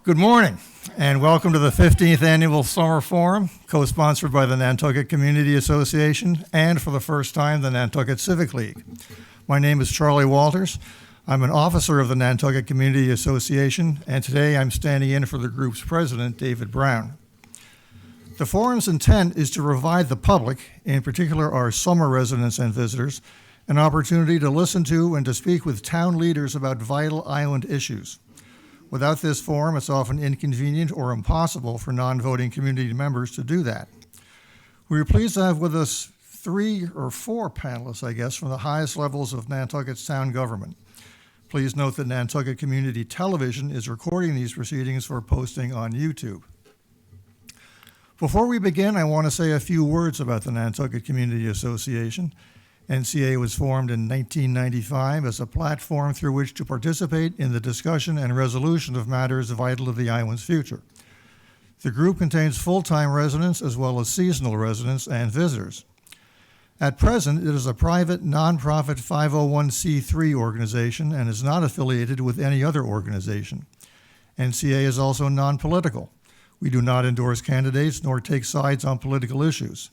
Good morning, and welcome to the 15th Annual Summer Forum, co-sponsored by the Nantucket Community Association and, for the first time, the Nantucket Civic League. My name is Charlie Walters. I'm an officer of the Nantucket Community Association, and today I'm standing in for the group's president, David Brown. The forum's intent is to provide the public, in particular our summer residents and visitors, an opportunity to listen to and to speak with town leaders about vital island issues. Without this forum, it's often inconvenient or impossible for non-voting community members to do that. We are pleased to have with us 3 or 4 panelists, I guess, from the highest levels of Nantucket's town government. Please note that Nantucket Community Television is recording these proceedings for posting on YouTube. Before we begin, I want to say a few words about the Nantucket Community Association. NCA was formed in 1995 as a platform through which to participate in the discussion and resolution of matters vital to the island's future. The group contains full-time residents as well as seasonal residents and visitors. At present, it is a private, nonprofit 501c3 organization and is not affiliated with any other organization. NCA is also non-political. We do not endorse candidates nor take sides on political issues.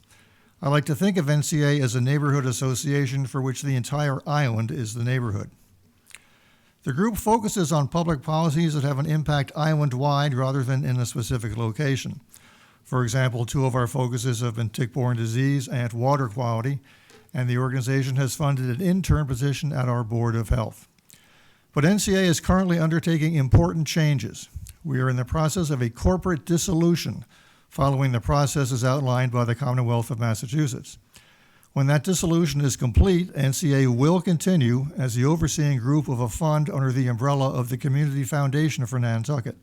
I like to think of NCA as a neighborhood association for which the entire island is the neighborhood. The group focuses on public policies that have an impact island-wide rather than in a specific location. For example, 2 of our focuses have been tick-borne disease and water quality, and the organization has funded an intern position at our Board of Health. But NCA is currently undertaking important changes. We are in the process of a corporate dissolution following the processes outlined by the Commonwealth of Massachusetts. When that dissolution is complete, NCA will continue as the overseeing group of a fund under the umbrella of the Community Foundation for Nantucket.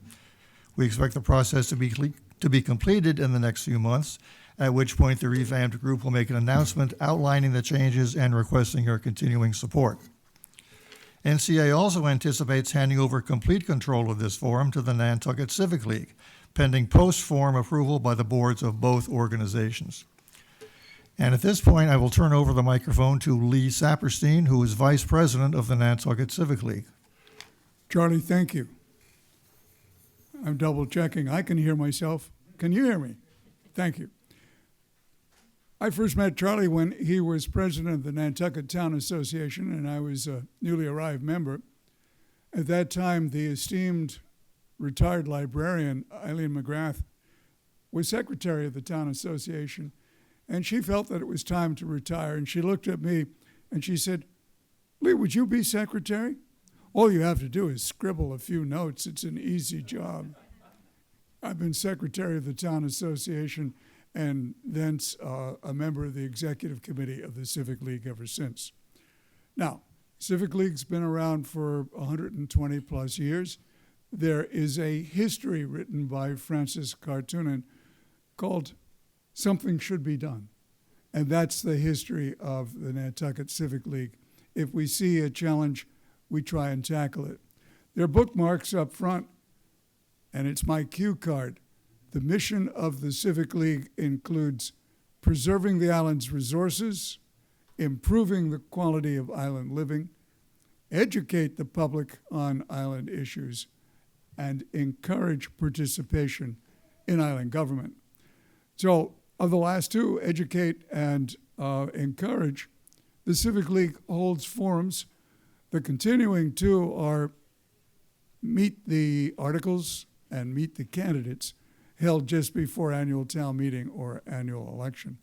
We expect the process to be completed in the next few months, at which point the revamped group will make an announcement outlining the changes and requesting our continuing support. NCA also anticipates handing over complete control of this forum to the Nantucket Civic League, pending post-forum approval by the boards of both organizations. And at this point, I will turn over the microphone to Lee Saperstein, who is Vice President of the Nantucket Civic League. Charlie, thank you. I'm double checking. I can hear myself. Can you hear me? Thank you. I first met Charlie when he was president of the Nantucket Town Association, and I was a newly arrived member. At that time, the esteemed retired librarian, Eileen McGrath, was secretary of the Town Association, and she felt that it was time to retire, and she looked at me and she said, "Lee, would you be secretary? All you have to do is scribble a few notes. It's an easy job." I've been secretary of the Town Association and thence a member of the executive committee of the Civic League ever since. Now, Civic League's been around for 120 plus years. There is a history written by Francis Cartoonan called Something Should Be Done. And that's the history of the Nantucket Civic League. If we see a challenge, we try and tackle it. There are bookmarks up front, and it's my cue card. The mission of the Civic League includes preserving the island's resources, improving the quality of island living, educate the public on island issues, and encourage participation in island government. So, of the last 2, educate and encourage, the Civic League holds forums. The continuing 2 are meet the articles and meet the candidates held just before annual town meeting or annual election.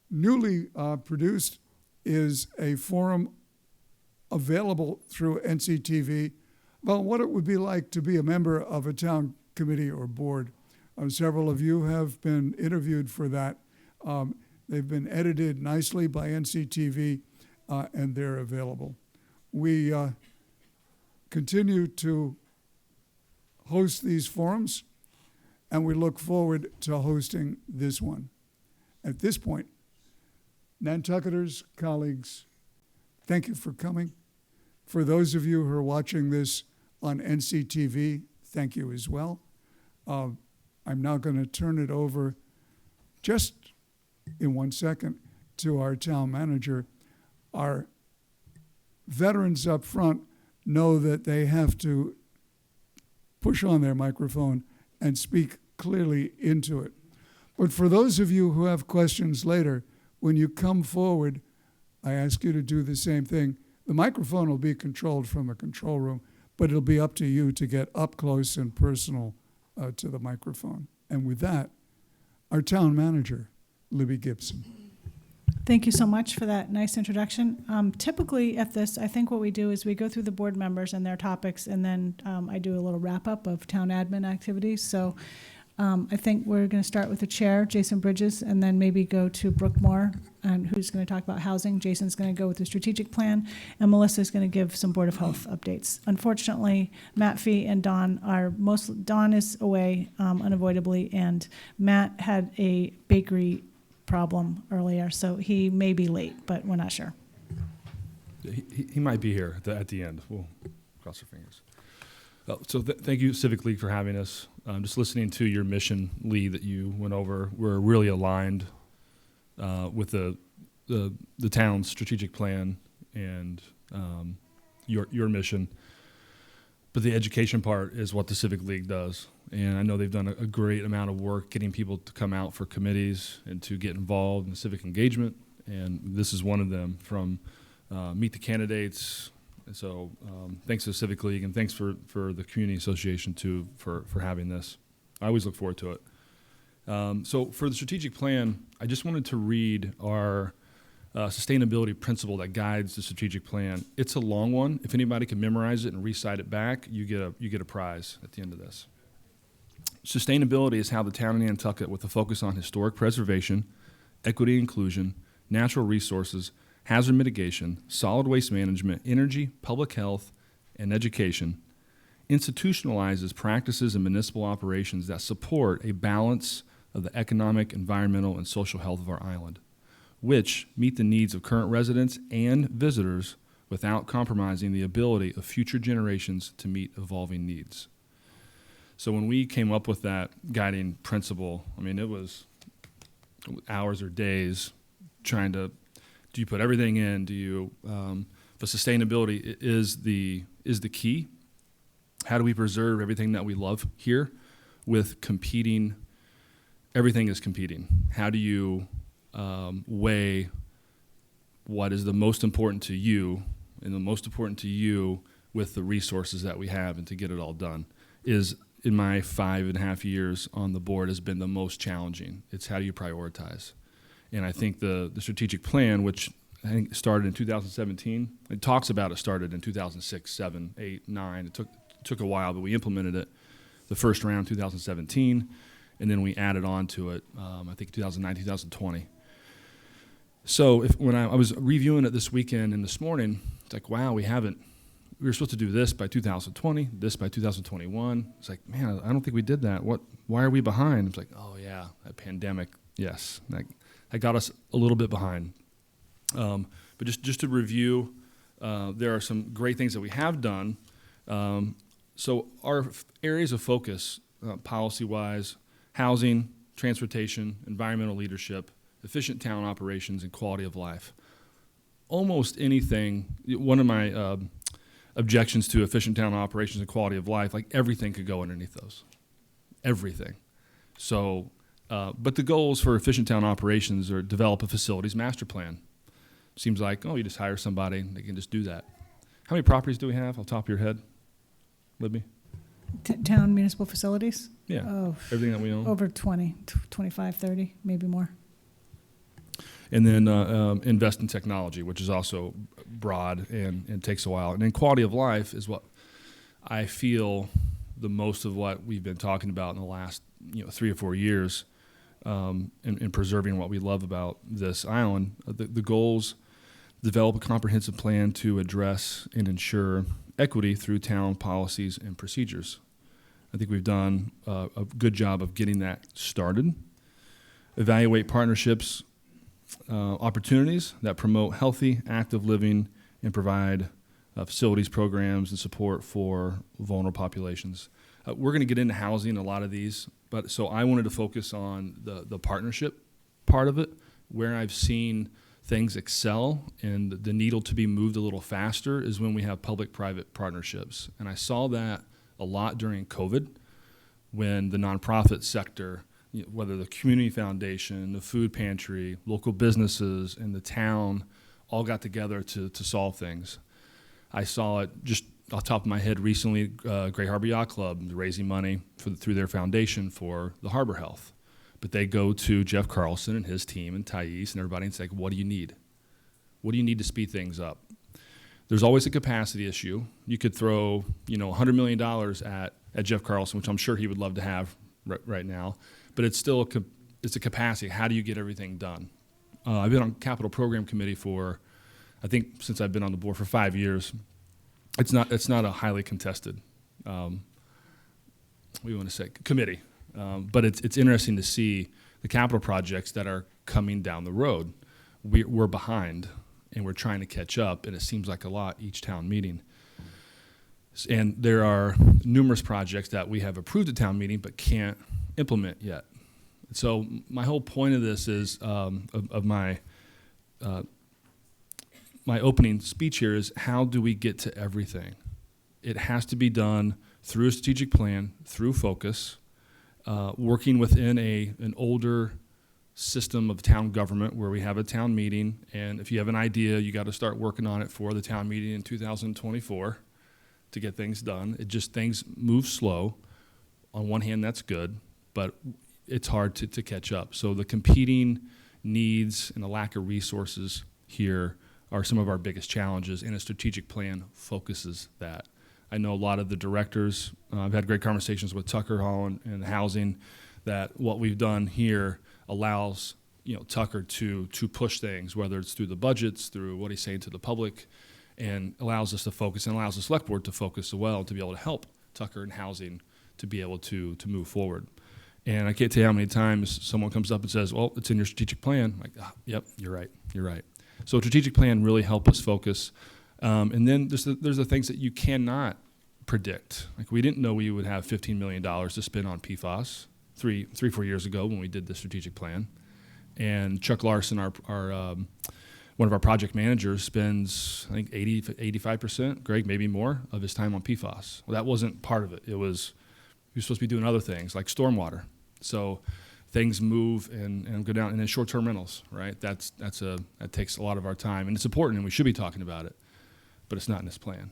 Newly produced is a forum available through NCTV about what it would be like to be a member of a town committee or board. Several of you have been interviewed for that. They've been edited nicely by NCTV, and they're available. We continue to host these forums, and we look forward to hosting this one. At this point, Nantucketers, colleagues, thank you for coming. For those of you who are watching this on NCTV, thank you as well. I'm now going to turn it over just in 1 second to our town manager. Our veterans up front know that they have to push on their microphone and speak clearly into it. But for those of you who have questions later, when you come forward, I ask you to do the same thing. The microphone will be controlled from a control room, but it'll be up to you to get up close and personal to the microphone. And with that, our town manager, Libby Gibson. Thank you so much for that nice introduction. Typically at this, I think what we do is we go through the board members and their topics, and then I do a little wrap-up of town admin activities. So I think we're going to start with the chair, Jason Bridges, and then maybe go to Brooke Moore, and who's going to talk about housing. Jason's going to go with the strategic plan, and Melissa's going to give some Board of Health updates. Unfortunately, Matt Fee and Don Don is away unavoidably, and Matt had a bakery problem earlier, so he may be late, but we're not sure. He might be here at the end. We'll cross our fingers. So thank you, Civic League, for having us. Just listening to your mission, Lee, that you went over, we're really aligned with the town's strategic plan and your mission. But the education part is what the Civic League does. And I know they've done a great amount of work getting people to come out for committees and to get involved in civic engagement. And this is one of them, from meet the candidates. And so thanks to the Civic League, and thanks for the Community Association too for having this. I always look forward to it. So for the strategic plan, I just wanted to read our sustainability principle that guides the strategic plan. It's a long one. If anybody can memorize it and recite it back, you get a prize at the end of this. Sustainability is how the town of Nantucket, with a focus on historic preservation, equity and inclusion, natural resources, hazard mitigation, solid waste management, energy, public health, and education, institutionalizes practices and municipal operations that support a balance of the economic, environmental, and social health of our island, which meet the needs of current residents and visitors without compromising the ability of future generations to meet evolving needs. So when we came up with that guiding principle, I mean, it was hours or days trying to, do you put everything in? Do you, but sustainability is the key. How do we preserve everything that we love here with competing? Everything is competing. How do you weigh what is the most important to you and the most important to you with the resources that we have, and to get it all done is, in my 5.5 years on the board, has been the most challenging. It's how do you prioritize? And I think the strategic plan, which I think started in 2017, it talks about it started in 2006, 7, 8, 9. It took a while, but we implemented it the first round 2017, and then we added on to it, I think 2009, 2020. So when I was reviewing it this weekend and this morning, it's like, wow, we were supposed to do this by 2020, this by 2021. It's like, man, I don't think we did that. Why are we behind? It's like, oh yeah, that pandemic, yes. That got us a little bit behind. But just to review, there are some great things that we have done. So our areas of focus, policy-wise: housing, transportation, environmental leadership, efficient town operations, and quality of life. Almost anything, one of my objections to efficient town operations and quality of life, like everything could go underneath those. Everything. So, but the goals for efficient town operations are develop a facilities master plan. Seems like, you just hire somebody, they can just do that. How many properties do we have off the top of your head, Libby? Town municipal facilities? Yeah, Oh, everything that we own. over 20, 25, 30, maybe more. And then invest in technology, which is also broad and takes a while. And then quality of life is what I feel the most of what we've been talking about in the last 3 or 4 years, in preserving what we love about this island. The goals: develop a comprehensive plan to address and ensure equity through town policies and procedures. I think we've done a good job of getting that started. Evaluate partnerships, opportunities that promote healthy, active living and provide facilities, programs, and support for vulnerable populations. We're going to get into housing, a lot of these, but so I wanted to focus on the partnership part of it, where I've seen things excel and the needle to be moved a little faster is when we have public-private partnerships. And I saw that a lot during COVID when the nonprofit sector, whether the community foundation, the food pantry, local businesses, and the town all got together to solve things. I saw it just off the top of my head recently, Great Harbor Yacht Club raising money through their foundation for the harbor health. But they go to Jeff Carlson and his team and Thais and everybody and say, what do you need? What do you need to speed things up? There's always a capacity issue. You could throw, $100 million at Jeff Carlson, which I'm sure he would love to have right now, but it's still it's a capacity. How do you get everything done? I've been on capital program committee for, I think, since I've been on the board for 5 years. It's not a highly contested, what do you want to say, committee. But it's interesting to see the capital projects that are coming down the road. We're behind, and we're trying to catch up, and it seems like a lot each town meeting. And there are numerous projects that we have approved at town meeting but can't implement yet. So my whole point of this is, of my opening speech here is, how do we get to everything? It has to be done through a strategic plan, through focus, working within an older system of town government where we have a town meeting, and if you have an idea, you got to start working on it for the town meeting in 2024 to get things done. Things move slow. On one hand, that's good, but it's hard to catch up. So the competing needs and the lack of resources here are some of our biggest challenges, and a strategic plan focuses that. I know a lot of the directors, I've had great conversations with Tucker Hall and housing, that what we've done here allows Tucker to push things, whether it's through the budgets, through what he's saying to the public, and allows us to focus, and allows the select board to focus as well, to be able to help Tucker and housing to be able to move forward. And I can't tell you how many times someone comes up and says, well, it's in your strategic plan. I'm like, yep, you're right. So a strategic plan really helps us focus. And then there's the things that you cannot predict. Like, we didn't know we would have $15 million to spend on PFAS 4 years ago when we did the strategic plan. And Chuck Larson, our one of our project managers, spends, I think, 85%, Greg, maybe more, of his time on PFAS. Well, that wasn't part of it. He was supposed to be doing other things like stormwater. So things move and go down, and then short-term rentals, right? That takes a lot of our time, and it's important, and we should be talking about it, but it's not in this plan.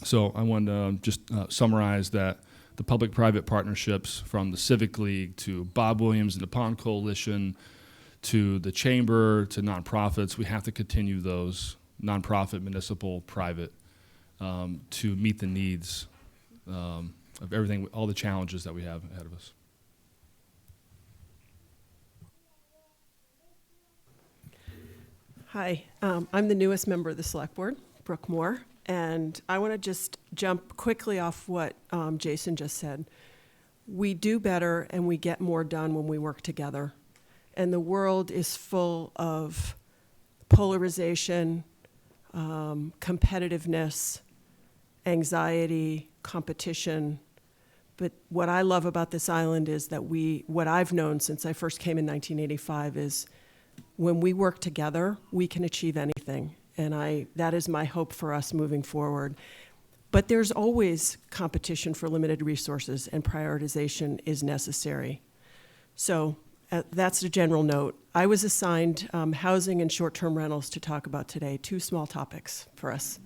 So I wanted to just summarize that the public-private partnerships, from the Civic League to Bob Williams and the Pond Coalition to the Chamber to nonprofits, we have to continue those, nonprofit, municipal, private, to meet the needs of everything, all the challenges that we have ahead of us. Hi, I'm the newest member of the Select Board, Brooke Moore, and I want to just jump quickly off what Jason just said. We do better and we get more done when we work together. And the world is full of polarization, competitiveness, anxiety, competition. But what I love about this island is that what I've known since I first came in 1985 is, when we work together, we can achieve anything. And that is my hope for us moving forward. But there's always competition for limited resources, and prioritization is necessary. So that's the general note. I was assigned housing and short-term rentals to talk about today, two small topics for us.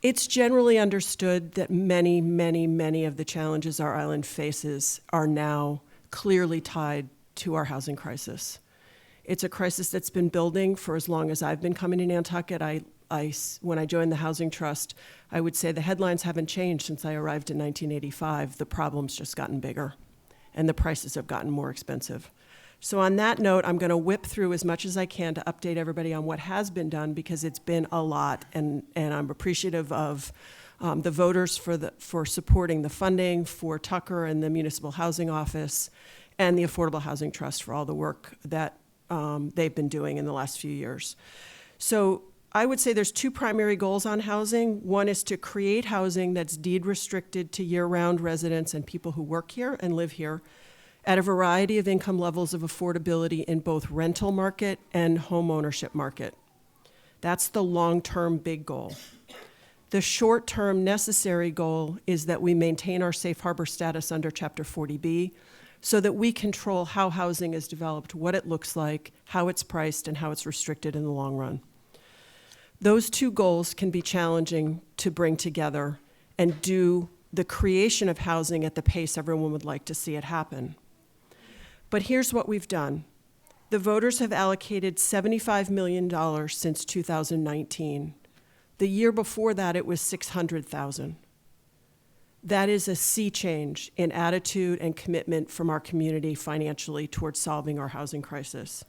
It's generally understood that many, many, many of the challenges our island faces are now clearly tied to our housing crisis. It's a crisis that's been building for as long as I've been coming to Nantucket. When I joined the Housing Trust, I would say the headlines haven't changed since I arrived in 1985. The problem's just gotten bigger, and the prices have gotten more expensive. So on that note, I'm going to whip through as much as I can to update everybody on what has been done, because it's been a lot, and I'm appreciative of the voters for supporting the funding, for Tucker and the Municipal Housing Office, and the Affordable Housing Trust for all the work that they've been doing in the last few years. So I would say there's two primary goals on housing. One is to create housing that's deed restricted to year-round residents and people who work here and live here at a variety of income levels of affordability in both rental market and home ownership market. That's the long-term big goal. The short-term necessary goal is that we maintain our safe harbor status under Chapter 40B so that we control how housing is developed, what it looks like, how it's priced, and how it's restricted in the long run. Those two goals can be challenging to bring together and do the creation of housing at the pace everyone would like to see it happen. But here's what we've done. The voters have allocated $75 million since 2019. The year before that, it was $600,000. That is a sea change in attitude and commitment from our community financially towards solving our housing crisis.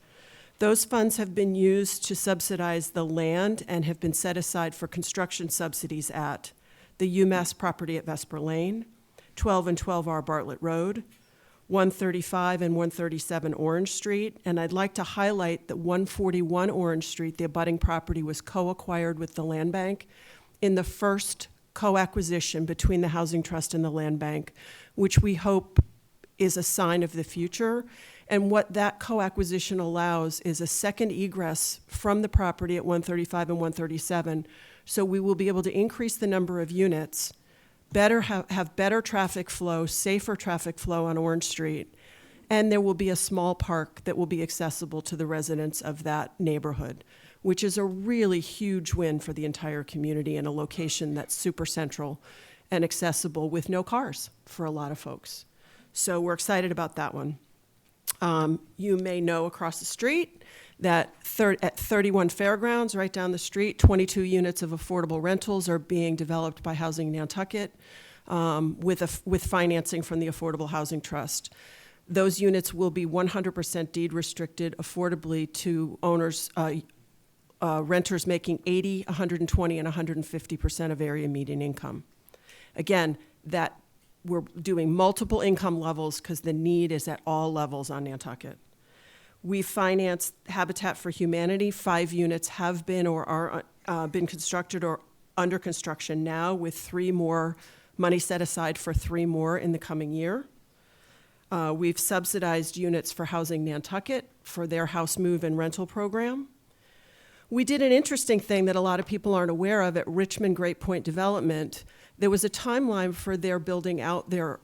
Those funds have been used to subsidize the land and have been set aside for construction subsidies at the UMass property at Vesper Lane, 12 and 12R Bartlett Road, 135 and 137 Orange Street, and I'd like to highlight that 141 Orange Street, the abutting property, was co-acquired with the land bank in the first co-acquisition between the Housing Trust and the land bank, which we hope is a sign of the future. And what that co-acquisition allows is a second egress from the property at 135 and 137, so we will be able to increase the number of units, have better traffic flow, safer traffic flow on Orange Street, and there will be a small park that will be accessible to the residents of that neighborhood, which is a really huge win for the entire community in a location that's super central and accessible with no cars for a lot of folks. So we're excited about that one. You may know across the street that at 31 Fairgrounds, right down the street, 22 units of affordable rentals are being developed by Housing Nantucket with financing from the Affordable Housing Trust. Those units will be 100% deed restricted affordably to owners, renters making 80, 120, and 150% of area median income. Again, that we're doing multiple income levels because the need is at all levels on Nantucket. We financed Habitat for Humanity. 5 units have been or are been constructed or under construction now, with 3 more, money set aside for 3 more in the coming year. We've subsidized units for Housing Nantucket for their house move and rental program. We did an interesting thing that a lot of people aren't aware of at Richmond Great Point Development. There was a timeline for their building out their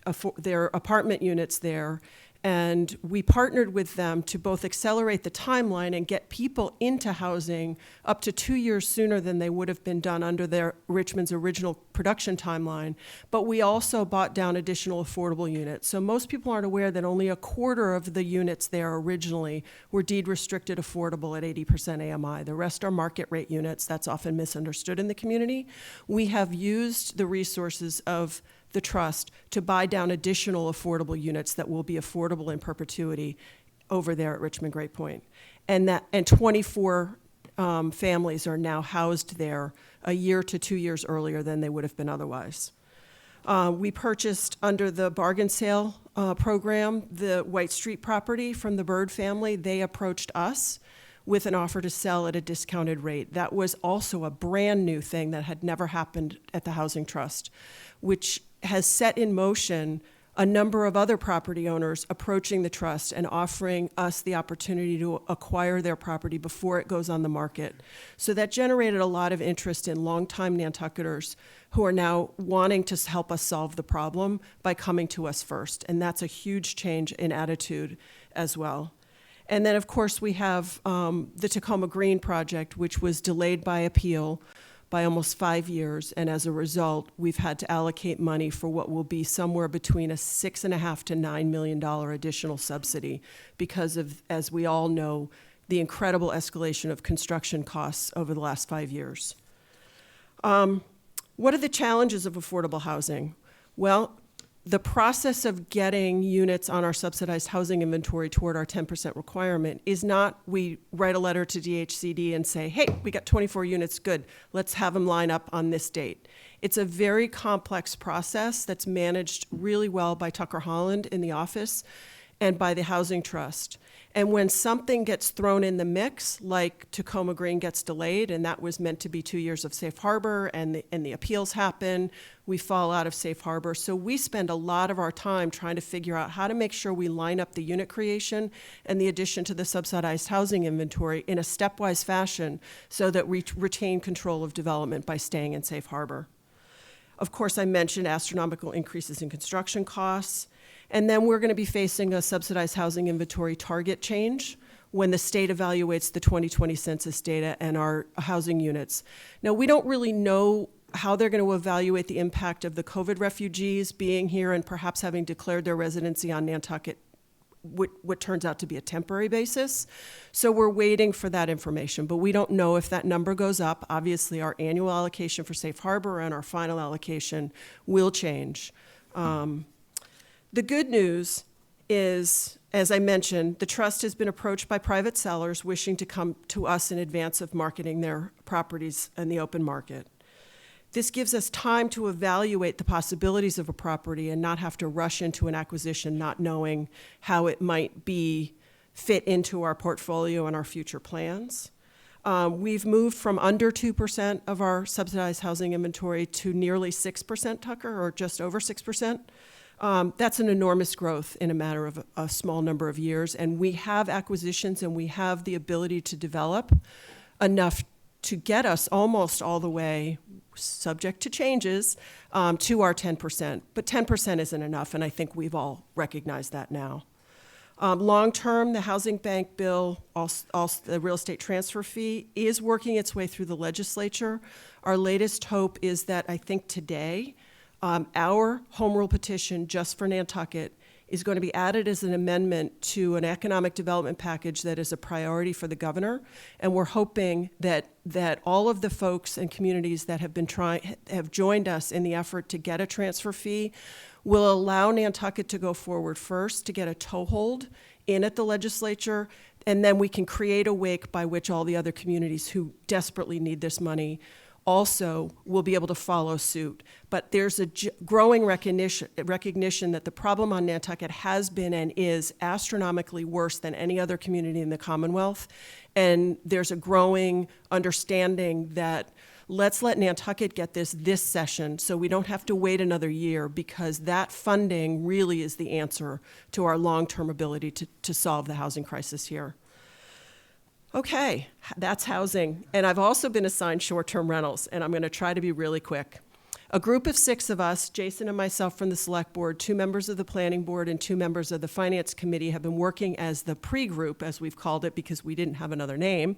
apartment units there, and we partnered with them to both accelerate the timeline and get people into housing up to 2 years sooner than they would have been done under their Richmond's original production timeline. But we also bought down additional affordable units. So most people aren't aware that only a quarter of the units there originally were deed restricted affordable at 80% AMI. The rest are market rate units. That's often misunderstood in the community. We have used the resources of the trust to buy down additional affordable units that will be affordable in perpetuity over there at Richmond Great Point. And 24 families are now housed there a year to 2 years earlier than they would have been otherwise. We purchased under the bargain sale program the White Street property from the Bird family. They approached us with an offer to sell at a discounted rate. That was also a brand new thing that had never happened at the Housing Trust, which has set in motion a number of other property owners approaching the trust and offering us the opportunity to acquire their property before it goes on the market. So that generated a lot of interest in longtime Nantucketers who are now wanting to help us solve the problem by coming to us first. And that's a huge change in attitude as well. And then, of course, we have the Tacoma Green project, which was delayed by appeal by almost 5 years, and as a result, we've had to allocate money for what will be somewhere between a $6.5 to $9 million additional subsidy because of, as we all know, the incredible escalation of construction costs over the last 5 years. What are the challenges of affordable housing? Well, the process of getting units on our subsidized housing inventory toward our 10% requirement is not we write a letter to DHCD and say, hey, we got 24 units, good, let's have them line up on this date. It's a very complex process that's managed really well by Tucker Holland in the office, and by the Housing Trust. And when something gets thrown in the mix, like Tacoma Green gets delayed, and that was meant to be 2 years of safe harbor, and the appeals happen, we fall out of safe harbor. So we spend a lot of our time trying to figure out how to make sure we line up the unit creation and the addition to the subsidized housing inventory in a stepwise fashion so that we retain control of development by staying in safe harbor. Of course, I mentioned astronomical increases in construction costs. And then we're going to be facing a subsidized housing inventory target change when the state evaluates the 2020 census data and our housing units. Now, we don't really know how they're going to evaluate the impact of the COVID refugees being here and perhaps having declared their residency on Nantucket, what turns out to be a temporary basis. So we're waiting for that information, but we don't know if that number goes up. Obviously, our annual allocation for safe harbor and our final allocation will change. The good news is, as I mentioned, the trust has been approached by private sellers wishing to come to us in advance of marketing their properties in the open market. This gives us time to evaluate the possibilities of a property and not have to rush into an acquisition not knowing how it might be fit into our portfolio and our future plans. We've moved from under 2% of our subsidized housing inventory to nearly 6%, Tucker, or just over 6%. That's an enormous growth in a matter of a small number of years, and we have acquisitions and we have the ability to develop enough to get us almost all the way, subject to changes, to our 10%. But 10% isn't enough, and I think we've all recognized that now. Long-term, the housing bank bill, also the real estate transfer fee, is working its way through the legislature. Our latest hope is that I think today, our home rule petition just for Nantucket is going to be added as an amendment to an economic development package that is a priority for the governor. And we're hoping that all of the folks and communities that have joined us in the effort to get a transfer fee will allow Nantucket to go forward first to get a toehold in at the legislature, and then we can create a wake by which all the other communities who desperately need this money also will be able to follow suit. But there's a growing recognition that the problem on Nantucket has been and is astronomically worse than any other community in the Commonwealth. And there's a growing understanding that let's let Nantucket get this session so we don't have to wait another year, because that funding really is the answer to our long-term ability to solve the housing crisis here. Okay, that's housing. And I've also been assigned short-term rentals, and I'm going to try to be really quick. A group of 6 of us, Jason and myself from the Select Board, 2 members of the Planning Board, and 2 members of the Finance Committee have been working as the pre-group, as we've called it because we didn't have another name,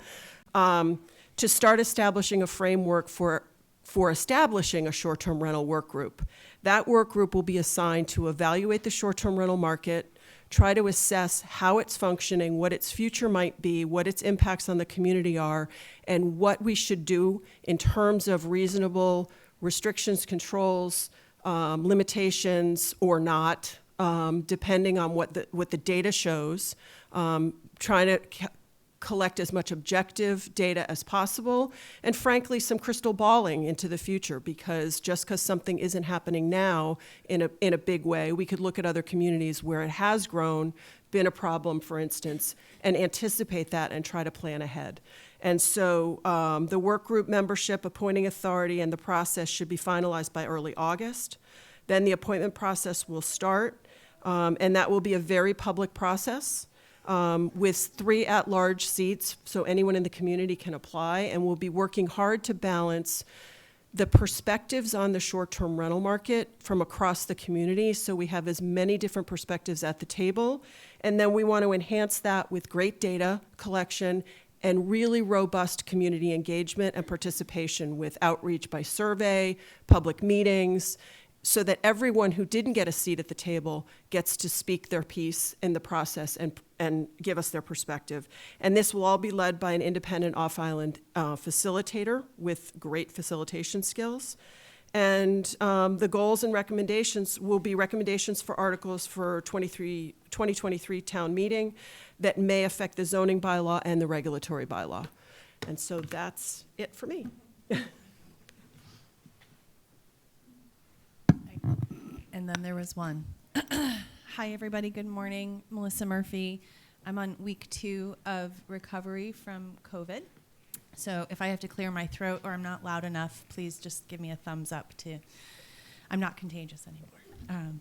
to start establishing a framework for establishing a short-term rental work group. That work group will be assigned to evaluate the short-term rental market, try to assess how it's functioning, what its future might be, what its impacts on the community are, and what we should do in terms of reasonable restrictions, controls, limitations, or not, depending on what the data shows. Trying to collect as much objective data as possible, and frankly, some crystal balling into the future, because just because something isn't happening now in a big way, we could look at other communities where it has grown, been a problem, for instance, and anticipate that and try to plan ahead. And so the work group membership, appointing authority, and the process should be finalized by early August. Then the appointment process will start, and that will be a very public process. With 3 at-large seats, so anyone in the community can apply, and we'll be working hard to balance the perspectives on the short-term rental market from across the community, so we have as many different perspectives at the table, and then we want to enhance that with great data collection and really robust community engagement and participation with outreach by survey, public meetings, so that everyone who didn't get a seat at the table gets to speak their piece in the process and give us their perspective. And this will all be led by an independent off-island facilitator with great facilitation skills. And the goals and recommendations will be recommendations for articles for 2023 town meeting that may affect the zoning bylaw and the regulatory bylaw. And so that's it for me. And then there was one. Hi, everybody. Good morning. Melissa Murphy. I'm on week 2 of recovery from COVID. So if I have to clear my throat or I'm not loud enough, please just give me a thumbs up I'm not contagious anymore.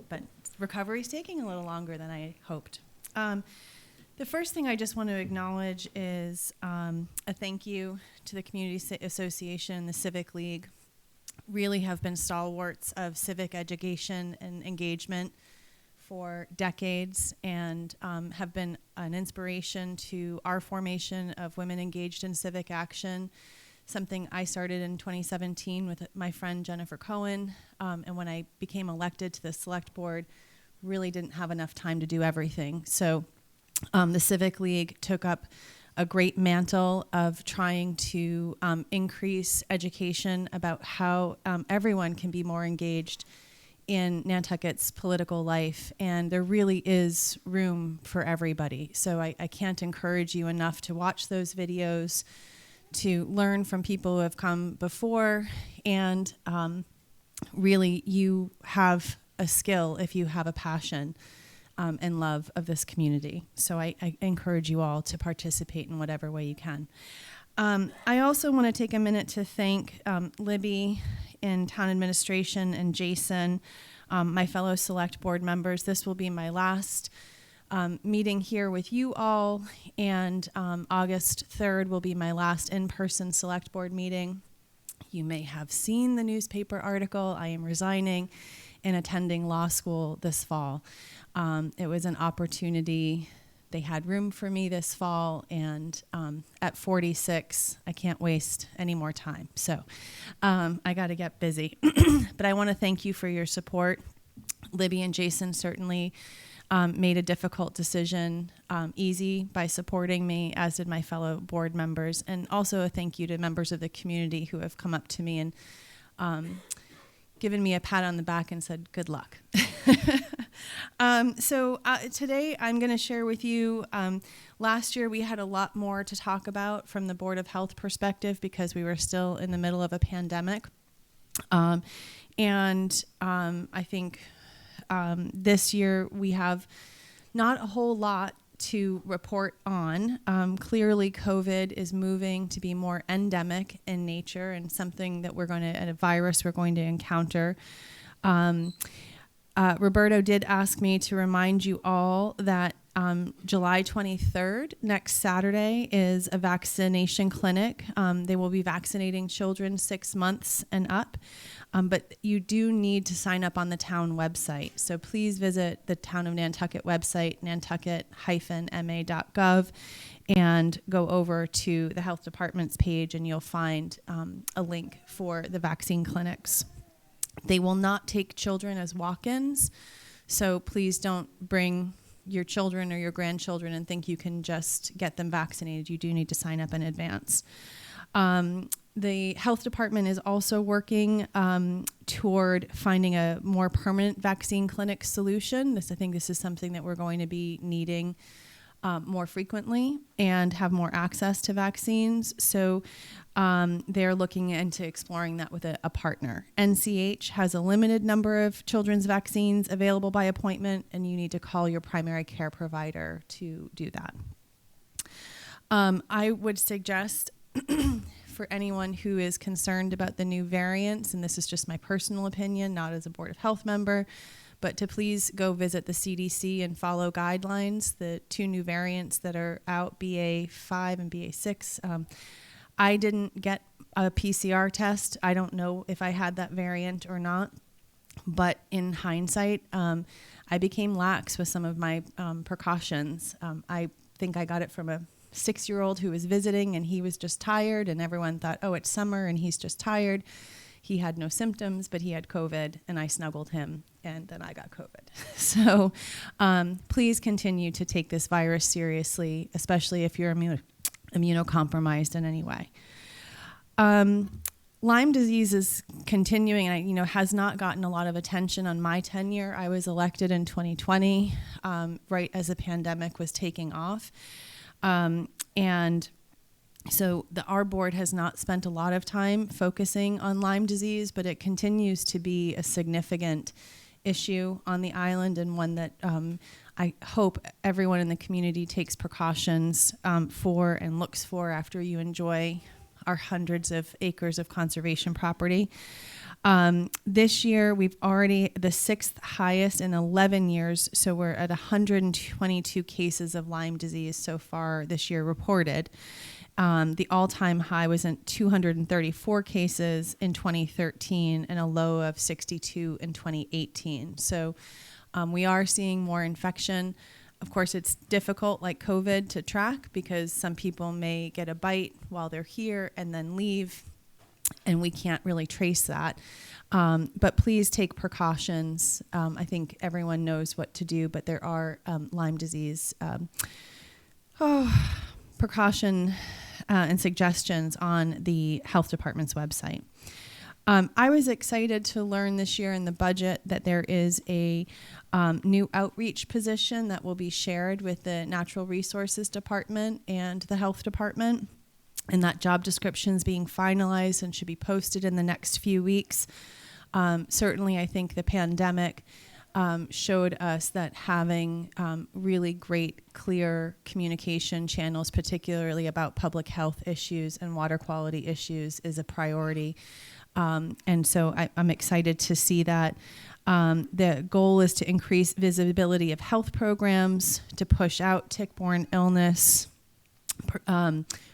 But recovery is taking a little longer than I hoped. The first thing I just want to acknowledge is a thank you to the Community Association and the Civic League. Really have been stalwarts of civic education and engagement for decades, and have been an inspiration to our formation of women engaged in civic action, something I started in 2017 with my friend Jennifer Cohen, and when I became elected to the select board, really didn't have enough time to do everything. So the Civic League took up a great mantle of trying to increase education about how everyone can be more engaged in Nantucket's political life, and there really is room for everybody. So I can't encourage you enough to watch those videos, to learn from people who have come before, and really you have a skill if you have a passion and love of this community. So I encourage you all to participate in whatever way you can. I also want to take a minute to thank Libby in town administration and Jason, my fellow select board members. This will be my last meeting here with you all, and August 3rd will be my last in-person select board meeting. You may have seen the newspaper article. I am resigning and attending law school this fall. It was an opportunity. They had room for me this fall, and at 46, I can't waste any more time. So I got to get busy. But I want to thank you for your support. Libby and Jason certainly made a difficult decision easy by supporting me, as did my fellow board members. And also a thank you to members of the community who have come up to me and given me a pat on the back and said, good luck. Today I'm going to share with you, last year we had a lot more to talk about from the Board of Health perspective because we were still in the middle of a pandemic. I think this year we have not a whole lot to report on. Clearly COVID is moving to be more endemic in nature and something that a virus we're going to encounter. Roberto did ask me to remind you all that July 23rd, next Saturday, is a vaccination clinic. They will be vaccinating children 6 months and up, but you do need to sign up on the town website. So please visit the Town of Nantucket website, nantucket-ma.gov, and go over to the health department's page, and you'll find a link for the vaccine clinics. They will not take children as walk-ins, so please don't bring your children or your grandchildren and think you can just get them vaccinated. You do need to sign up in advance. The health department is also working toward finding a more permanent vaccine clinic solution. I think this is something that we're going to be needing more frequently and have more access to vaccines. So they're looking into exploring that with a partner. NCH has a limited number of children's vaccines available by appointment, and you need to call your primary care provider to do that. I would suggest for anyone who is concerned about the new variants, and this is just my personal opinion, not as a Board of Health member, but to please go visit the CDC and follow guidelines. The 2 new variants that are out, BA5 and BA6. I didn't get a PCR test. I don't know if I had that variant or not. But in hindsight, I became lax with some of my precautions. I think I got it from a 6-year-old who was visiting, and he was just tired, and everyone thought, oh, it's summer and he's just tired. He had no symptoms, but he had COVID, and I snuggled him, and then I got COVID. So please continue to take this virus seriously, especially if you're immunocompromised in any way. Lyme disease is continuing, and has not gotten a lot of attention on my tenure. I was elected in 2020, right as the pandemic was taking off. So our board has not spent a lot of time focusing on Lyme disease, but it continues to be a significant issue on the island, and one that I hope everyone in the community takes precautions for and looks for after you enjoy our hundreds of acres of conservation property. This year, we've already the 6th highest in 11 years, so we're at 122 cases of Lyme disease so far this year reported. The all-time high was in 234 cases in 2013 and a low of 62 in 2018. So we are seeing more infection. Of course, it's difficult, like COVID, to track because some people may get a bite while they're here and then leave, and we can't really trace that. But please take precautions. I think everyone knows what to do, but there are Lyme disease precaution and suggestions on the health department's website. I was excited to learn this year in the budget that there is a new outreach position that will be shared with the Natural Resources Department and the Health Department. And that job description is being finalized and should be posted in the next few weeks. Certainly, I think the pandemic showed us that having really great, clear communication channels, particularly about public health issues and water quality issues, is a priority. And so I'm excited to see that. The goal is to increase visibility of health programs, to push out tick-borne illness,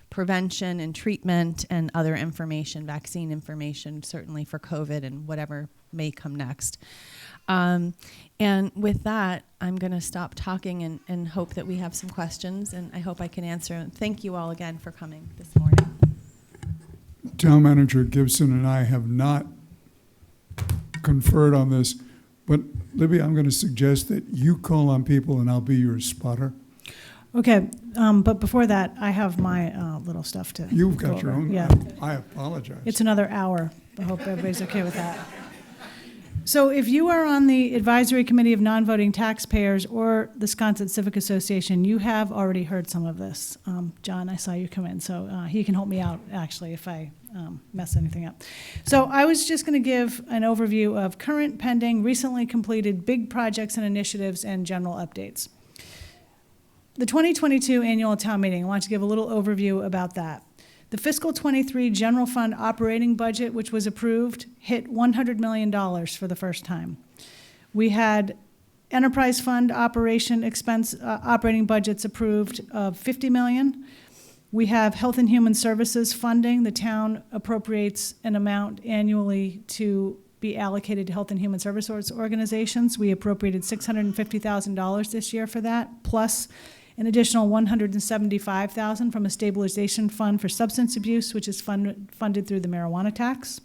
prevention and treatment, and other information, vaccine information, certainly for COVID and whatever may come next. And with that, I'm going to stop talking and hope that we have some questions, and I hope I can answer. And thank you all again for coming this morning. Town Manager Gibson and I have not conferred on this, but Libby, I'm going to suggest that you call on people and I'll be your spotter. Okay, but before that, I have my little stuff to You've go got your over. own. Yeah. I apologize. It's another hour. I hope everybody's okay with that. So if you are on the Advisory Committee of Non-Voting Taxpayers or the Sconset Civic Association, you have already heard some of this. John, I saw you come in, so he can help me out, actually, if I mess anything up. So I was just going to give an overview of current, pending, recently completed big projects and initiatives and general updates. The 2022 annual town meeting, I want to give a little overview about that. The fiscal 23 general fund operating budget, which was approved, hit $100 million for the first time. We had enterprise fund operation expense operating budgets approved of $50 million. We have health and human services funding. The town appropriates an amount annually to be allocated to health and human services organizations. We appropriated $650,000 this year for that, plus an additional $175,000 from a stabilization fund for substance abuse, which is funded through the marijuana tax.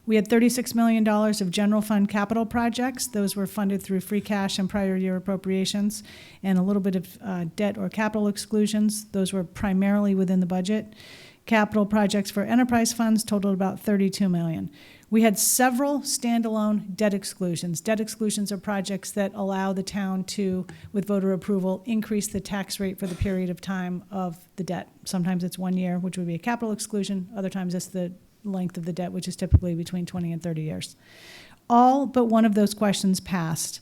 We had $36 million of general fund capital projects. Those were funded through free cash and prior year appropriations, and a little bit of debt or capital exclusions. Those were primarily within the budget. Capital projects for enterprise funds totaled about $32 million. We had several standalone debt exclusions. Debt exclusions are projects that allow the town to, with voter approval, increase the tax rate for the period of time of the debt. Sometimes it's 1 year, which would be a capital exclusion. Other times it's the length of the debt, which is typically between 20 and 30 years. All but one of those questions passed,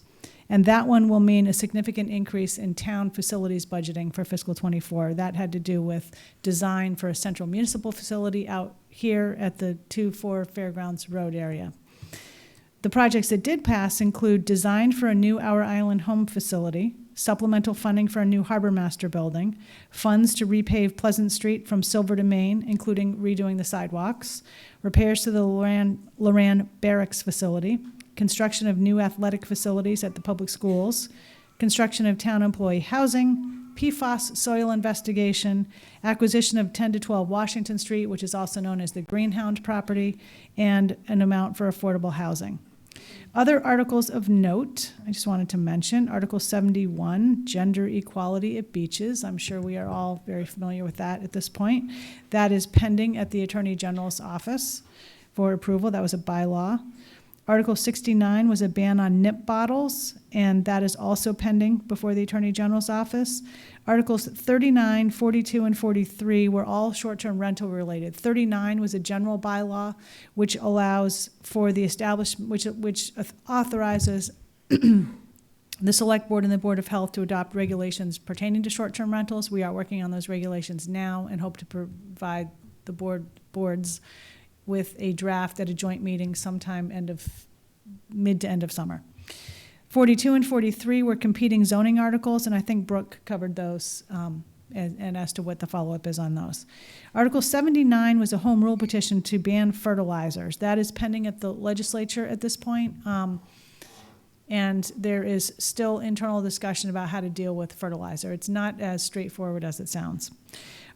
and that one will mean a significant increase in town facilities budgeting for fiscal 24. That had to do with design for a central municipal facility out here at the 2-4 Fairgrounds Road area. The projects that did pass include design for a new Our Island home facility, supplemental funding for a new harbor master building, funds to repave Pleasant Street from Silver to Main, including redoing the sidewalks, repairs to the Loran Barracks facility, construction of new athletic facilities at the public schools, construction of town employee housing, PFAS soil investigation, acquisition of 10 to 12 Washington Street, which is also known as the Greenhound property, and an amount for affordable housing. Other articles of note, I just wanted to mention, Article 71, gender equality at beaches. I'm sure we are all very familiar with that at this point. That is pending at the Attorney General's office for approval. That was a bylaw. Article 69 was a ban on nip bottles, and that is also pending before the Attorney General's office. Articles 39, 42, and 43 were all short-term rental related. 39 was a general bylaw which allows for the establishment, which authorizes the Select Board and the Board of Health to adopt regulations pertaining to short-term rentals. We are working on those regulations now and hope to provide the boards with a draft at a joint meeting sometime mid to end of summer. 42 and 43 were competing zoning articles, and I think Brooke covered those and as to what the follow-up is on those. Article 79 was a home rule petition to ban fertilizers. That is pending at the legislature at this point. And there is still internal discussion about how to deal with fertilizer. It's not as straightforward as it sounds.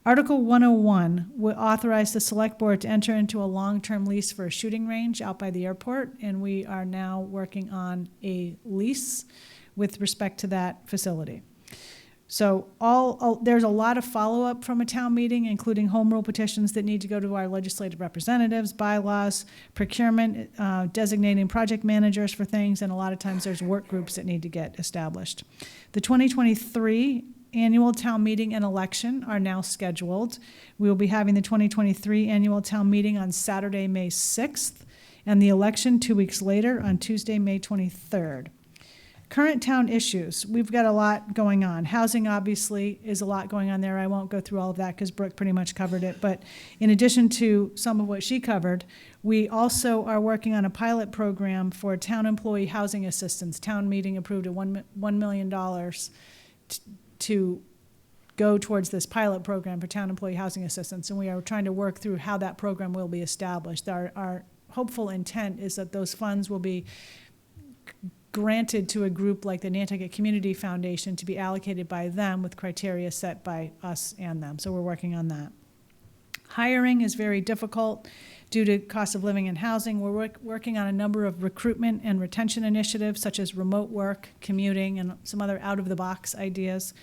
Article 101 will authorize the Select Board to enter into a long-term lease for a shooting range out by the airport, and we are now working on a lease with respect to that facility. So there's a lot of follow-up from a town meeting, including home rule petitions that need to go to our legislative representatives, bylaws, procurement, designating project managers for things, and a lot of times there's work groups that need to get established. The 2023 annual town meeting and election are now scheduled. We will be having the 2023 annual town meeting on Saturday, May 6th, and the election 2 weeks later on Tuesday, May 23rd. Current town issues. We've got a lot going on. Housing, obviously, is a lot going on there. I won't go through all of that because Brooke pretty much covered it. But in addition to some of what she covered, we also are working on a pilot program for town employee housing assistance. Town meeting approved a $1 million to go towards this pilot program for town employee housing assistance, and we are trying to work through how that program will be established. Our hopeful intent is that those funds will be granted to a group like the Nantucket Community Foundation to be allocated by them with criteria set by us and them, so we're working on that. Hiring is very difficult due to cost of living and housing. We're working on a number of recruitment and retention initiatives, such as remote work, commuting, and some other out-of-the-box ideas.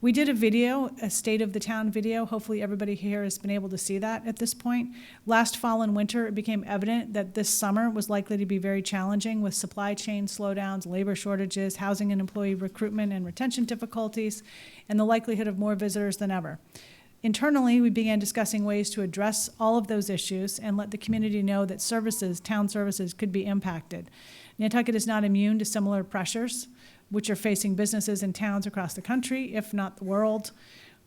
We did a video, a State of the Town video. Hopefully everybody here has been able to see that at this point. Last fall and winter, it became evident that this summer was likely to be very challenging with supply chain slowdowns, labor shortages, housing and employee recruitment and retention difficulties, and the likelihood of more visitors than ever. Internally, we began discussing ways to address all of those issues and let the community know that town services could be impacted. Nantucket is not immune to similar pressures, which are facing businesses and towns across the country, if not the world.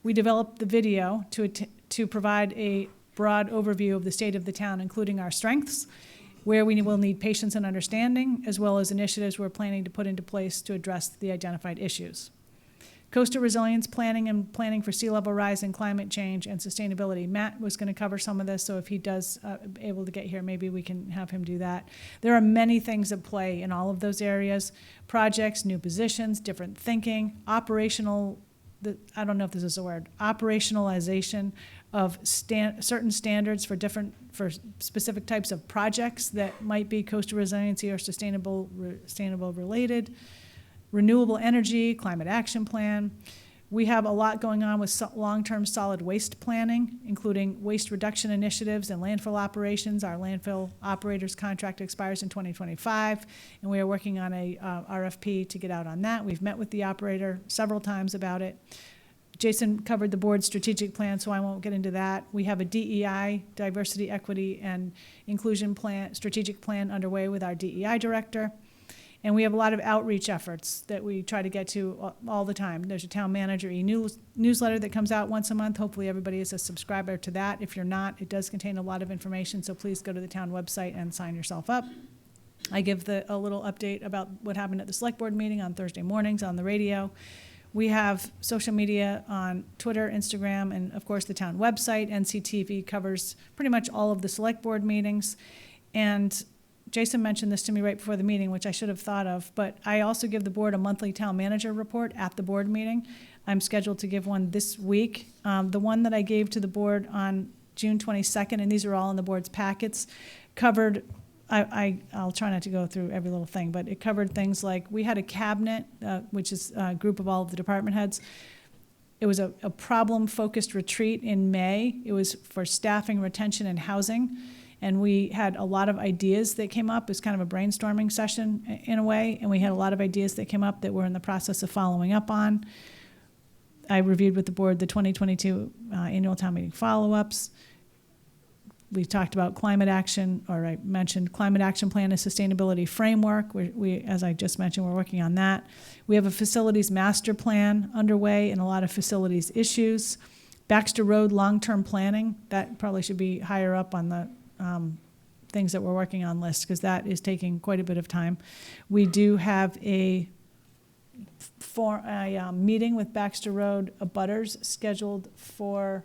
We developed the video to provide a broad overview of the state of the town, including our strengths, where we will need patience and understanding, as well as initiatives we're planning to put into place to address the identified issues. Coastal resilience planning and planning for sea level rise and climate change and sustainability. Matt was going to cover some of this, so if he does able to get here, maybe we can have him do that. There are many things at play in all of those areas. Projects, new positions, different thinking, I don't know if this is a word, operationalization of certain standards for specific types of projects that might be coastal resiliency or sustainable related. Renewable energy, climate action plan. We have a lot going on with long-term solid waste planning, including waste reduction initiatives and landfill operations. Our landfill operator's contract expires in 2025, and we are working on a RFP to get out on that. We've met with the operator several times about it. Jason covered the board's strategic plan, so I won't get into that. We have a DEI, diversity, equity, and inclusion plan, strategic plan underway with our DEI director. And we have a lot of outreach efforts that we try to get to all the time. There's a town manager newsletter that comes out once a month. Hopefully everybody is a subscriber to that. If you're not, it does contain a lot of information, so please go to the town website and sign yourself up. I give a little update about what happened at the select board meeting on Thursday mornings on the radio. We have social media on Twitter, Instagram, and of course the town website. NCTV covers pretty much all of the select board meetings. And Jason mentioned this to me right before the meeting, which I should have thought of, but I also give the board a monthly town manager report at the board meeting. I'm scheduled to give one this week. The one that I gave to the board on June 22nd, and these are all in the board's packets, covered, I'll try not to go through every little thing, but it covered things like we had a cabinet, which is a group of all of the department heads. It was a problem-focused retreat in May. It was for staffing, retention, and housing. And we had a lot of ideas that came up. It was kind of a brainstorming session in a way, and we had a lot of ideas that came up that we're in the process of following up on. I reviewed with the board the 2022 annual town meeting follow-ups. We talked about climate action, or I mentioned climate action plan and sustainability framework. We, as I just mentioned, we're working on that. We have a facilities master plan underway and a lot of facilities issues. Baxter Road long-term planning, that probably should be higher up on the things that we're working on list, because that is taking quite a bit of time. We do have a meeting with Baxter Road abutters scheduled for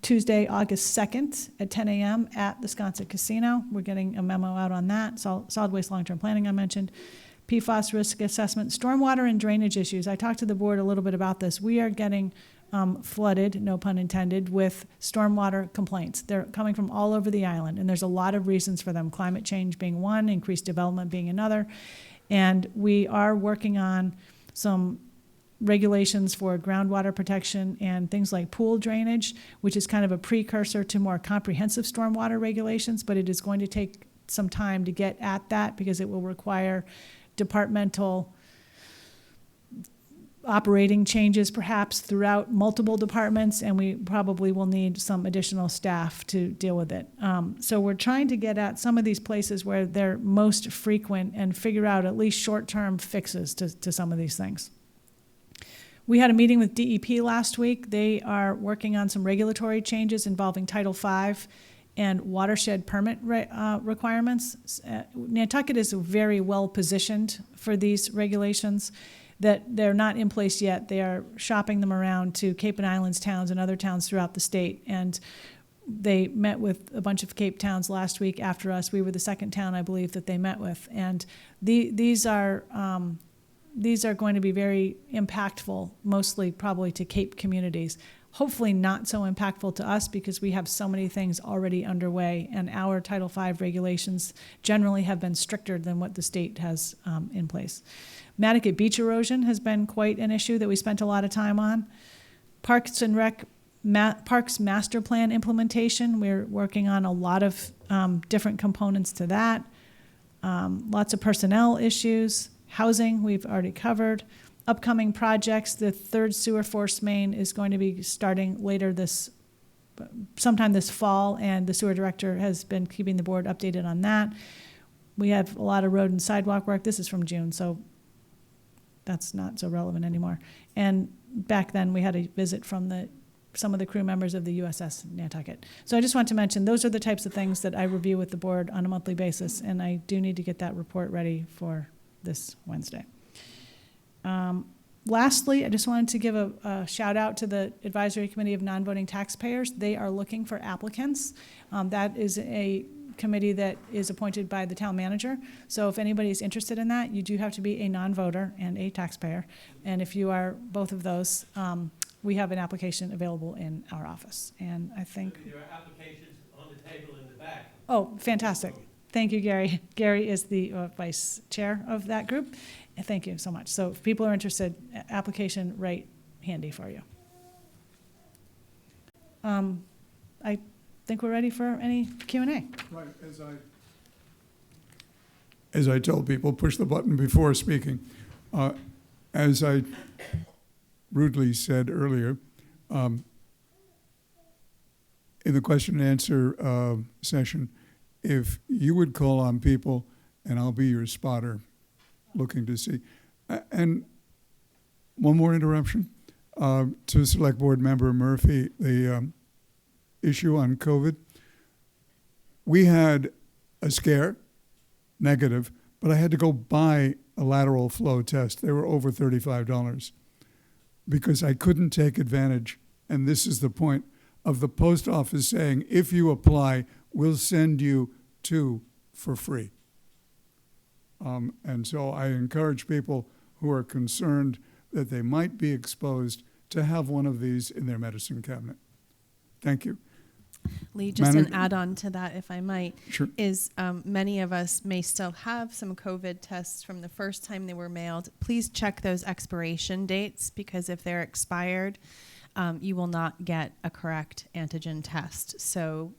Tuesday, August 2nd at 10 a.m. at the Sconset Casino. We're getting a memo out on that. Solid waste long-term planning I mentioned. PFAS risk assessment, stormwater and drainage issues. I talked to the board a little bit about this. We are getting flooded, no pun intended, with stormwater complaints. They're coming from all over the island, and there's a lot of reasons for them, climate change being one, increased development being another. And we are working on some regulations for groundwater protection and things like pool drainage, which is kind of a precursor to more comprehensive stormwater regulations, but it is going to take some time to get at that because it will require departmental operating changes perhaps throughout multiple departments, and we probably will need some additional staff to deal with it. So we're trying to get at some of these places where they're most frequent and figure out at least short-term fixes to some of these things. We had a meeting with DEP last week. They are working on some regulatory changes involving Title V and watershed permit requirements. Nantucket is very well positioned for these regulations, that they're not in place yet. They are shopping them around to Cape and Islands towns and other towns throughout the state. And they met with a bunch of Cape towns last week after us. We were the second town, I believe, that they met with. And these are going to be very impactful, mostly probably to Cape communities. Hopefully not so impactful to us because we have so many things already underway, and our Title V regulations generally have been stricter than what the state has in place. Nantucket beach erosion has been quite an issue that we spent a lot of time on. Parks and Rec, Parks Master Plan implementation, we're working on a lot of different components to that. Lots of personnel issues. Housing, we've already covered. Upcoming projects, the third sewer force main is going to be starting later sometime this fall, and the sewer director has been keeping the board updated on that. We have a lot of road and sidewalk work. This is from June, so that's not so relevant anymore. And back then, we had a visit from some of the crew members of the USS Nantucket. So I just want to mention, those are the types of things that I review with the board on a monthly basis, and I do need to get that report ready for this Wednesday. Lastly, I just wanted to give a shout out to the Advisory Committee of Non-Voting Taxpayers. They are looking for applicants. That is a committee that is appointed by the town manager. So if anybody is interested in that, you do have to be a non-voter and a taxpayer. And if you are both of those, we have an application available in our office. And I think there are applications on the table in the back. Oh, fantastic. Thank you, Gary. Gary is the vice chair of that group. Thank you so much. So if people are interested, application right handy for you. I think we're ready for any Q&A. Right, as I told people, push the button before speaking. As I rudely said earlier, in the question and answer session, if you would call on people, and I'll be your spotter, looking to see. And one more interruption to Select Board Member Murphy, the issue on COVID. We had a scare, negative, but I had to go buy a lateral flow test. They were over $35 because I couldn't take advantage, and this is the point, of the post office saying, if you apply, we'll send you 2 for free. And so I encourage people who are concerned that they might be exposed to have one of these in their medicine cabinet. Thank you. Lee, just an add-on to that, if I might, Sure. is many of us may still have some COVID tests from the first time they were mailed. Please check those expiration dates, because if they're expired, you will not get a correct antigen test. So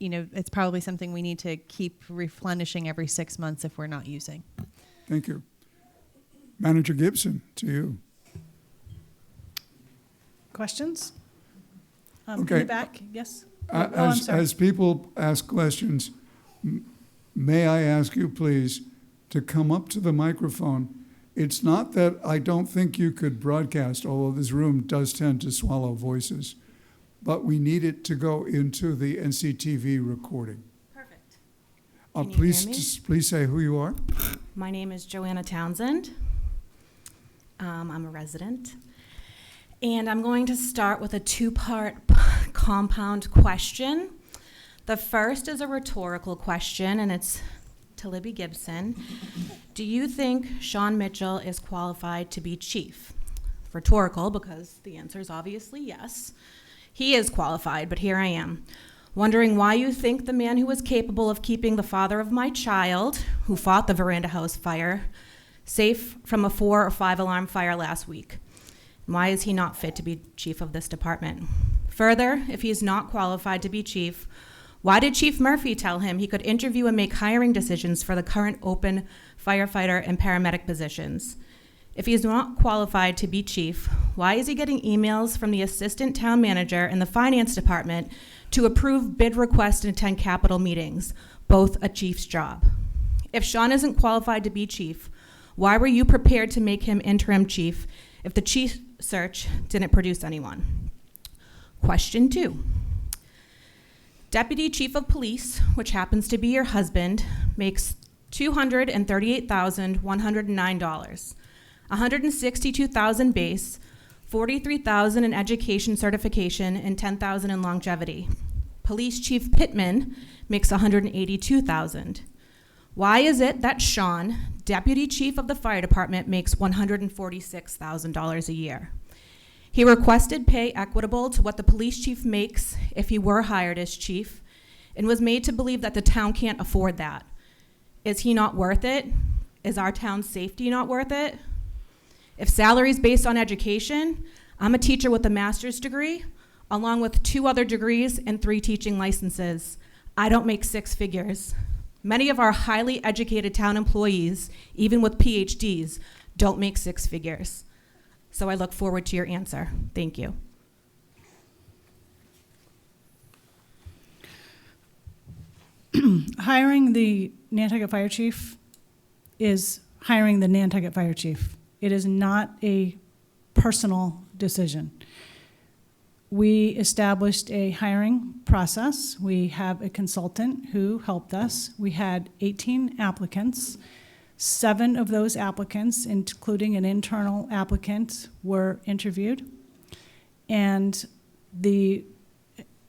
it's probably something we need to keep replenishing every 6 months if we're not using. Thank you. Manager Gibson, to you. Questions? Okay. In the back, yes? I'm sorry. As people ask questions, may I ask you please to come up to the microphone? It's not that I don't think you could broadcast, although this room does tend to swallow voices, but we need it to go into the NCTV recording. Perfect. Can you hear me? Please say who you are. My name is Joanna Townsend. I'm a resident. And I'm going to start with a two-part compound question. The first is a rhetorical question, and it's to Libby Gibson. Do you think Sean Mitchell is qualified to be chief? Rhetorical, because the answer is obviously yes. He is qualified, but here I am, wondering why you think the man who was capable of keeping the father of my child, who fought the Veranda House fire, safe from a 4 or 5 alarm fire last week. Why is he not fit to be chief of this department? Further, if he is not qualified to be chief, why did Chief Murphy tell him he could interview and make hiring decisions for the current open firefighter and paramedic positions? If he is not qualified to be chief, why is he getting emails from the assistant town manager and the finance department to approve bid requests and attend capital meetings, both a chief's job? If Sean isn't qualified to be chief, why were you prepared to make him interim chief if the chief search didn't produce anyone? Question 2. Deputy Chief of Police, which happens to be your husband, makes $238,109, $162,000 base, $43,000 in education certification, and $10,000 in longevity. Police Chief Pittman makes $182,000. Why is it that Sean, Deputy Chief of the Fire Department, makes $146,000 a year? He requested pay equitable to what the police chief makes if he were hired as chief, and was made to believe that the town can't afford that. Is he not worth it? Is our town's safety not worth it? If salary is based on education, I'm a teacher with a master's degree, along with 2 other degrees and 3 teaching licenses. I don't make 6 figures. Many of our highly educated town employees, even with PhDs, don't make 6 figures. So I look forward to your answer. Thank you. Hiring the Nantucket Fire Chief is hiring the Nantucket Fire Chief. It is not a personal decision. We established a hiring process. We have a consultant who helped us. We had 18 applicants. 7 of those applicants, including an internal applicant, were interviewed. And the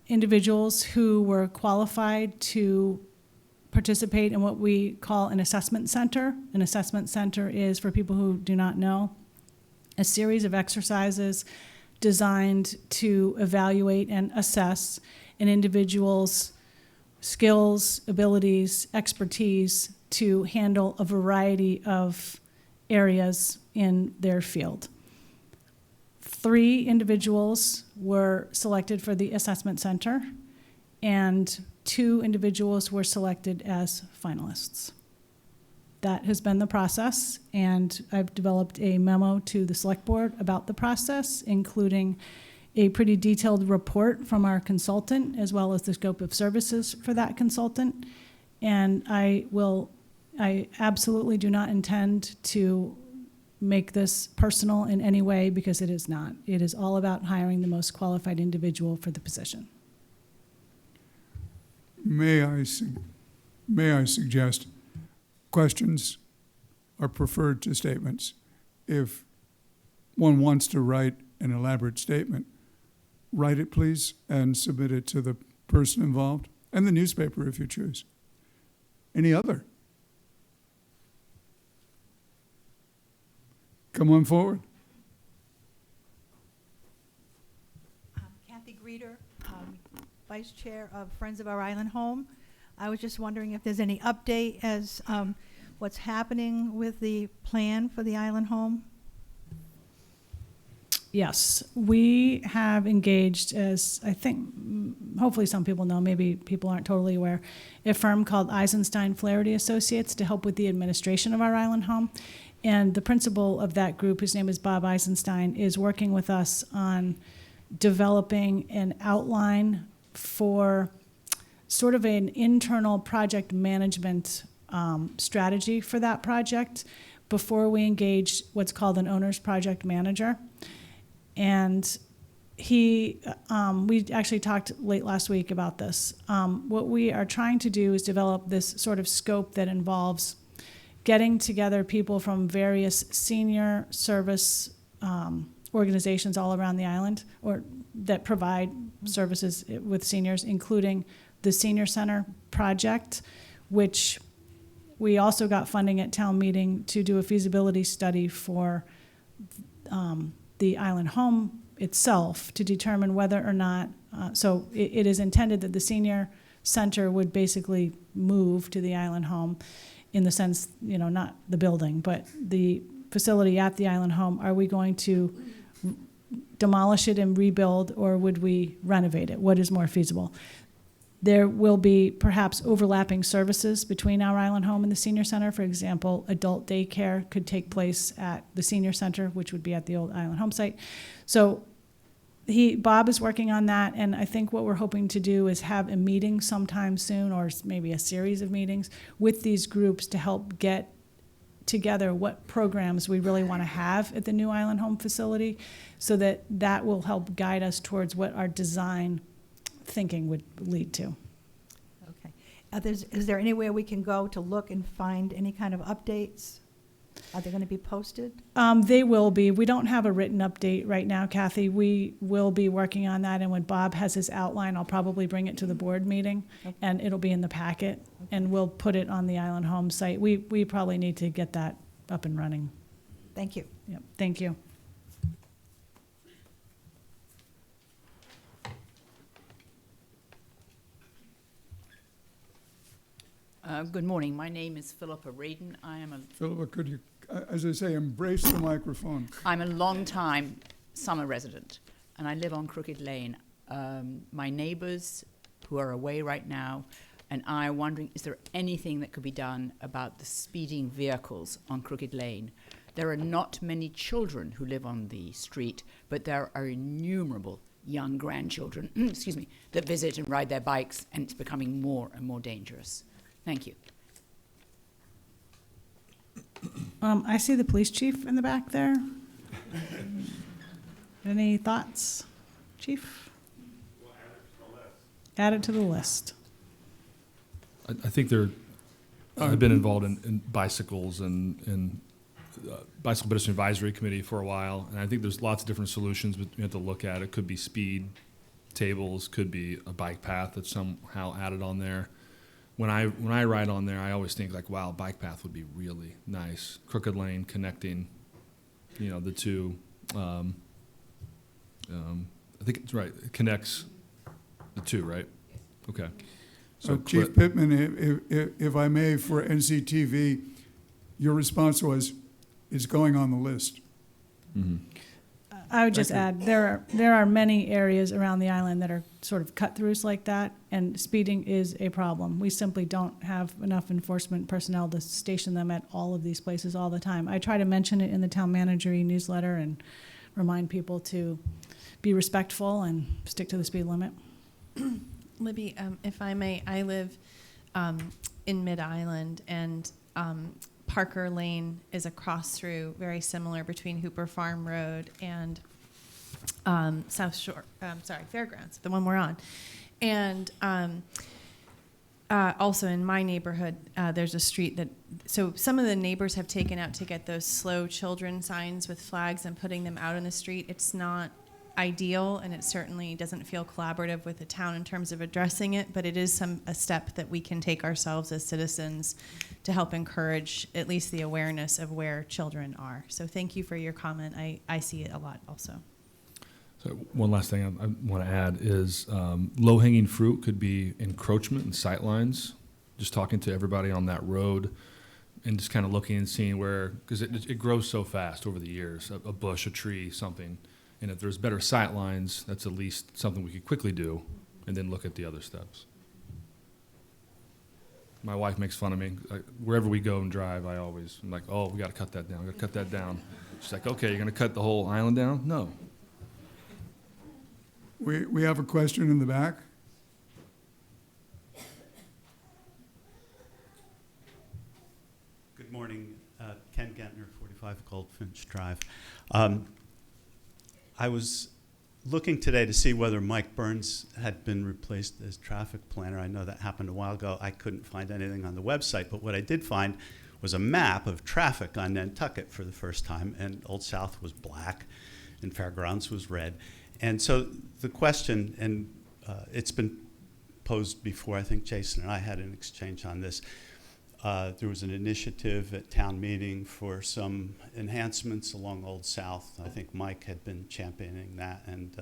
individuals who were qualified to participate in what we call an assessment center. An assessment center is, for people who do not know, a series of exercises designed to evaluate and assess an individual's skills, abilities, expertise to handle a variety of areas in their field. 3 individuals were selected for the assessment center, and 2 individuals were selected as finalists. That has been the process, and I've developed a memo to the select board about the process, including a pretty detailed report from our consultant, as well as the scope of services for that consultant. And I absolutely do not intend to make this personal in any way, because it is not. It is all about hiring the most qualified individual for the position. May I suggest questions are preferred to statements. If one wants to write an elaborate statement, write it, please, and submit it to the person involved, and the newspaper if you choose. Any other? Come on forward. Kathy Greeter, Vice Chair of Friends of Our Island Home. I was just wondering if there's any update as what's happening with the plan for the island home. yes, we have engaged, as I think, hopefully some people know, maybe people aren't totally aware, a firm called Eisenstein Flaherty Associates to help with the administration of our island home. And the principal of that group, whose name is Bob Eisenstein, is working with us on developing an outline for sort of an internal project management strategy for that project before we engage what's called an owner's project manager. And we actually talked late last week about this. What we are trying to do is develop this sort of scope that involves getting together people from various senior service organizations all around the island, or that provide services with seniors, including the Senior Center project, which we also got funding at town meeting to do a feasibility study for the island home itself to determine whether or not, so it is intended that the senior center would basically move to the island home in the sense, not the building, but the facility at the island home. Are we going to demolish it and rebuild, or would we renovate it? What is more feasible? There will be perhaps overlapping services between our island home and the senior center. For example, adult daycare could take place at the senior center, which would be at the old island home site. So Bob is working on that, and I think what we're hoping to do is have a meeting sometime soon, or maybe a series of meetings with these groups to help get together what programs we really want to have at the new island home facility, so that will help guide us towards what our design thinking would lead to. Okay. Is there anywhere we can go to look and find any kind of updates? Are they going to be posted? They will be. We don't have a written update right now, Kathy. We will be working on that, and when Bob has his outline, I'll probably bring it to the board meeting, Okay. and it'll be in the packet, and we'll put it on the Island Home site. We probably need to get that up and running. Thank you. Yep. Thank you. Good morning. My name is Philippa Radin. Philippa, could you, as I say, embrace the microphone? I'm a long-time summer resident, and I live on Crooked Lane. My neighbors, who are away right now, and I are wondering, is there anything that could be done about the speeding vehicles on Crooked Lane? There are not many children who live on the street, but there are innumerable young grandchildren, excuse me, that visit and ride their bikes, and it's becoming more and more dangerous. Thank you. I see the police chief in the back there. Any thoughts, chief? We'll add it to the list. Add it to the list. I think I've been involved in bicycles and Bicycle Pedestrian Advisory Committee for a while, and I think there's lots of different solutions we have to look at. It could be speed tables, could be a bike path that's somehow added on there. When I ride on there, I always think like, wow, bike path would be really nice. Crooked Lane connecting, the two. I think it's right. It connects the two, right? Okay. So Chief Pittman, if I may, for NCTV, your response was, it's going on the list. Mm-hmm. I would just add, there are many areas around the island that are sort of cut-throughs like that, and speeding is a problem. We simply don't have enough enforcement personnel to station them at all of these places all the time. I try to mention it in the town manager newsletter and remind people to be respectful and stick to the speed limit. Libby, if I may, I live in Mid-Island, and Parker Lane is a cross-through, very similar between Hooper Farm Road and South Shore, Fairgrounds, the one we're on. And also in my neighborhood, there's a street so some of the neighbors have taken out to get those slow children signs with flags and putting them out on the street. It's not ideal, and it certainly doesn't feel collaborative with the town in terms of addressing it, but it is a step that we can take ourselves as citizens to help encourage at least the awareness of where children are. So thank you for your comment. I see it a lot also. So one last thing I want to add is low-hanging fruit could be encroachment and sightlines. Just talking to everybody on that road and just kind of looking and seeing where, because it grows so fast over the years, a bush, a tree, something. And if there's better sight lines, that's at least something we could quickly do and then look at the other steps. My wife makes fun of me. Wherever we go and drive, I'm like, oh, we got to cut that down. We got to cut that down. She's like, okay, you're going to cut the whole island down? No. We have a question in the back. Good morning, Ken Gentner, 45 Goldfinch Drive. I was looking today to see whether Mike Burns had been replaced as traffic planner. I know that happened a while ago. I couldn't find anything on the website, but what I did find was a map of traffic on Nantucket for the first time, and Old South was black and Fairgrounds was red. And so the question, and it's been posed before, I think Jason and I had an exchange on this. There was an initiative at town meeting for some enhancements along Old South. I think Mike had been championing that, and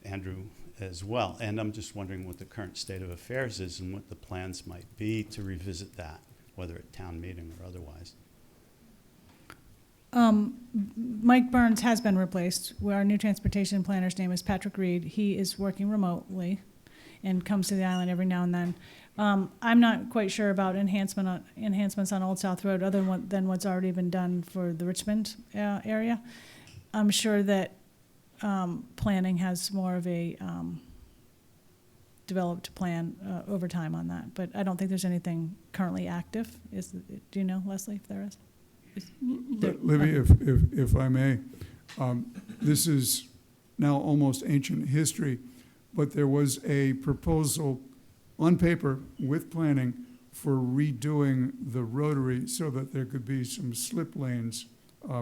Andrew as well. And I'm just wondering what the current state of affairs is and what the plans might be to revisit that, whether at town meeting or otherwise. Mike Burns has been replaced. Our new transportation planner's name is Patrick Reed. He is working remotely and comes to the island every now and then. I'm not quite sure about enhancements on Old South Road other than what's already been done for the Richmond area. I'm sure that planning has more of a developed plan over time on that, but I don't think there's anything currently active. Do you know, Leslie, if there is? Libby, if I may, this is now almost ancient history, but there was a proposal on paper with planning for redoing the rotary so that there could be some slip lanes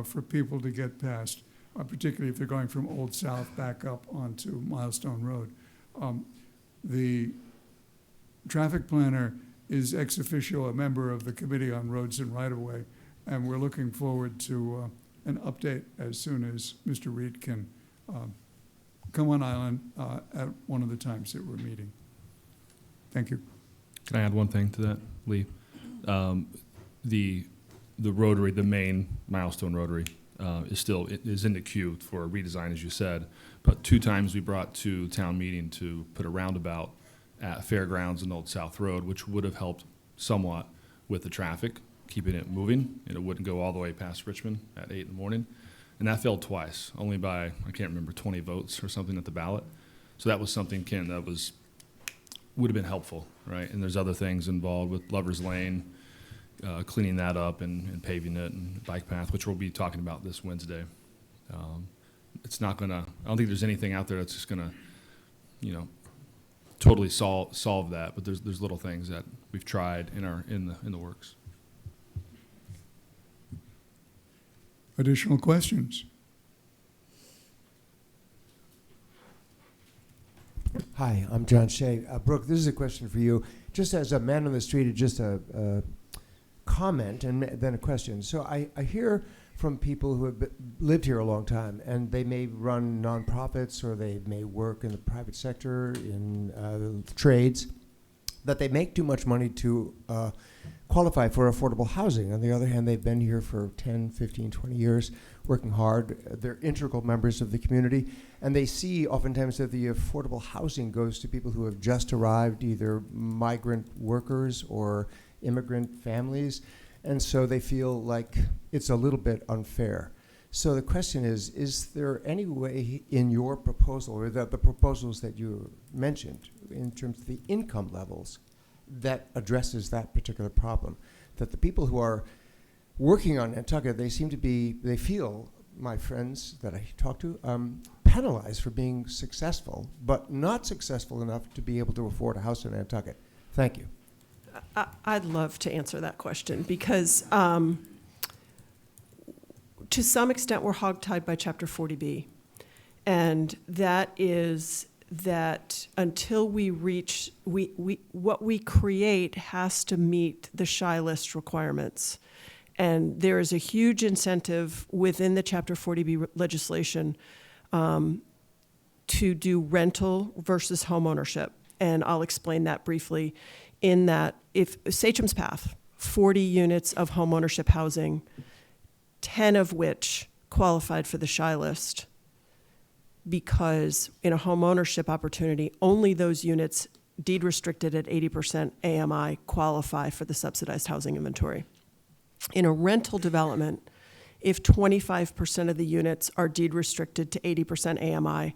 for people to get past, particularly if they're going from Old South back up onto Milestone Road. The traffic planner is ex officio a member of the Committee on Roads and Right-of-Way, and we're looking forward to an update as soon as Mr. Reed can come on island at one of the times that we're meeting. Thank you. Can I add one thing to that, Lee? The rotary, the main Milestone Rotary, is in the queue for a redesign, as you said. But 2 times we brought to town meeting to put a roundabout at Fairgrounds and Old South Road, which would have helped somewhat with the traffic, keeping it moving, and it wouldn't go all the way past Richmond at 8 in the morning. And that failed twice, only by, I can't remember, 20 votes or something at the ballot. So that was something, Ken, that would have been helpful, right? And there's other things involved with Lover's Lane, cleaning that up and paving it, and bike path, which we'll be talking about this Wednesday. It's not gonna, I don't think there's anything out there that's just gonna, totally solve that, but there's little things that we've tried in the works. Additional questions? Hi, I'm John Shea. Brooke, this is a question for you. Just as a man on the street, just a comment and then a question. So I hear from people who have lived here a long time, and they may run nonprofits or they may work in the private sector, in trades, that they make too much money to qualify for affordable housing. On the other hand, they've been here for 10, 15, 20 years, working hard. They're integral members of the community, and they see oftentimes that the affordable housing goes to people who have just arrived, either migrant workers or immigrant families, and so they feel like it's a little bit unfair. So the question is there any way in your proposal, or the proposals that you mentioned, in terms of the income levels, that addresses that particular problem? That the people who are working on Nantucket, they feel, my friends that I talk to, penalized for being successful, but not successful enough to be able to afford a house in Nantucket. Thank you. I'd love to answer that question because to some extent we're hogtied by Chapter 40B. And that is that until we reach, what we create has to meet the SHI list requirements. And there is a huge incentive within the Chapter 40B legislation to do rental versus home ownership. And I'll explain that briefly in that if Sachem's Path, 40 units of home ownership housing, 10 of which qualified for the SHI list, because in a home ownership opportunity, only those units deed restricted at 80% AMI qualify for the subsidized housing inventory. In a rental development, if 25% of the units are deed restricted to 80% AMI,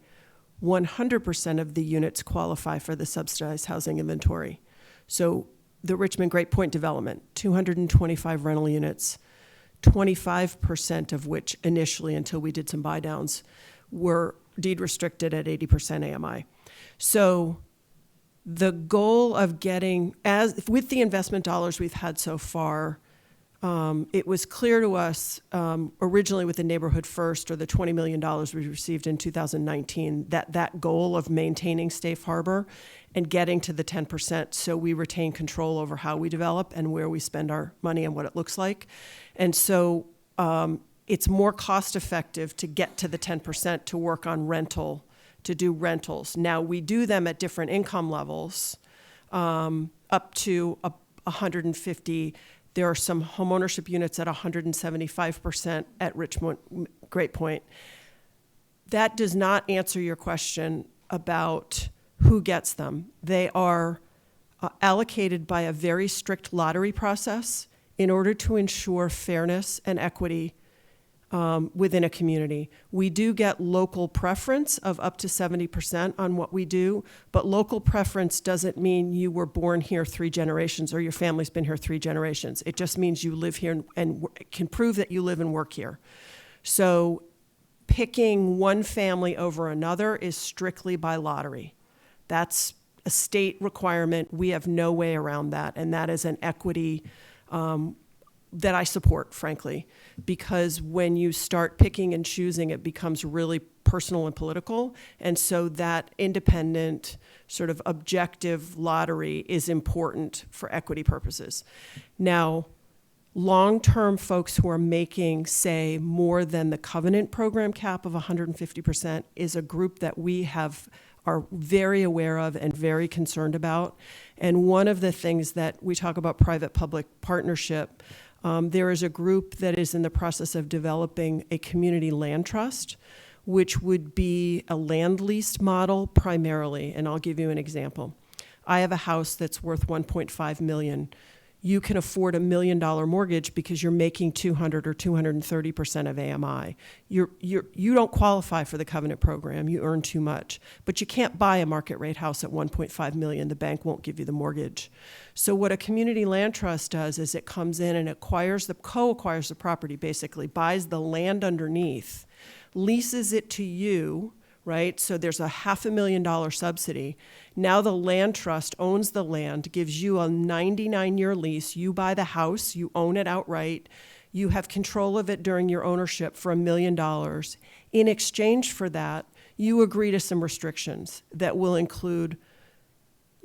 100% of the units qualify for the subsidized housing inventory. So the Richmond Great Point development, 225 rental units, 25% of which initially, until we did some buy downs, were deed restricted at 80% AMI. So the goal of getting, as with the investment dollars we've had so far, it was clear to us originally with the Neighborhood First, or the $20 million we received in 2019, that goal of maintaining safe harbor and getting to the 10% so we retain control over how we develop and where we spend our money and what it looks like. And so it's more cost effective to get to the 10% to work on to do rentals. Now, we do them at different income levels, up to 150. There are some homeownership units at 175% at Richmond Great Point. That does not answer your question about who gets them. They are allocated by a very strict lottery process in order to ensure fairness and equity within a community. We do get local preference of up to 70% on what we do, but local preference doesn't mean you were born here 3 generations or your family's been here 3 generations. It just means you live here and can prove that you live and work here. So picking one family over another is strictly by lottery. That's a state requirement. We have no way around that, and that is an equity that I support, frankly, because when you start picking and choosing, it becomes really personal and political. And so that independent, sort of objective lottery is important for equity purposes. Now, long-term folks who are making, say, more than the Covenant program cap of 150% is a group that we are very aware of and very concerned about. And one of the things that we talk about private-public partnership, there is a group that is in the process of developing a community land trust, which would be a land lease model primarily. And I'll give you an example. I have a house that's worth $1.5 million. You can afford $1 million mortgage because you're making 200 or 230% of AMI. You don't qualify for the Covenant program. You earn too much. But you can't buy a market rate house at $1.5 million. The bank won't give you the mortgage. So what a community land trust does is it comes in and co-acquires the property, basically, buys the land underneath, leases it to you, right? So there's a $500,000 subsidy. Now the land trust owns the land, gives you a 99-year lease. You buy the house, you own it outright. You have control of it during your ownership for $1 million. In exchange for that, you agree to some restrictions that will include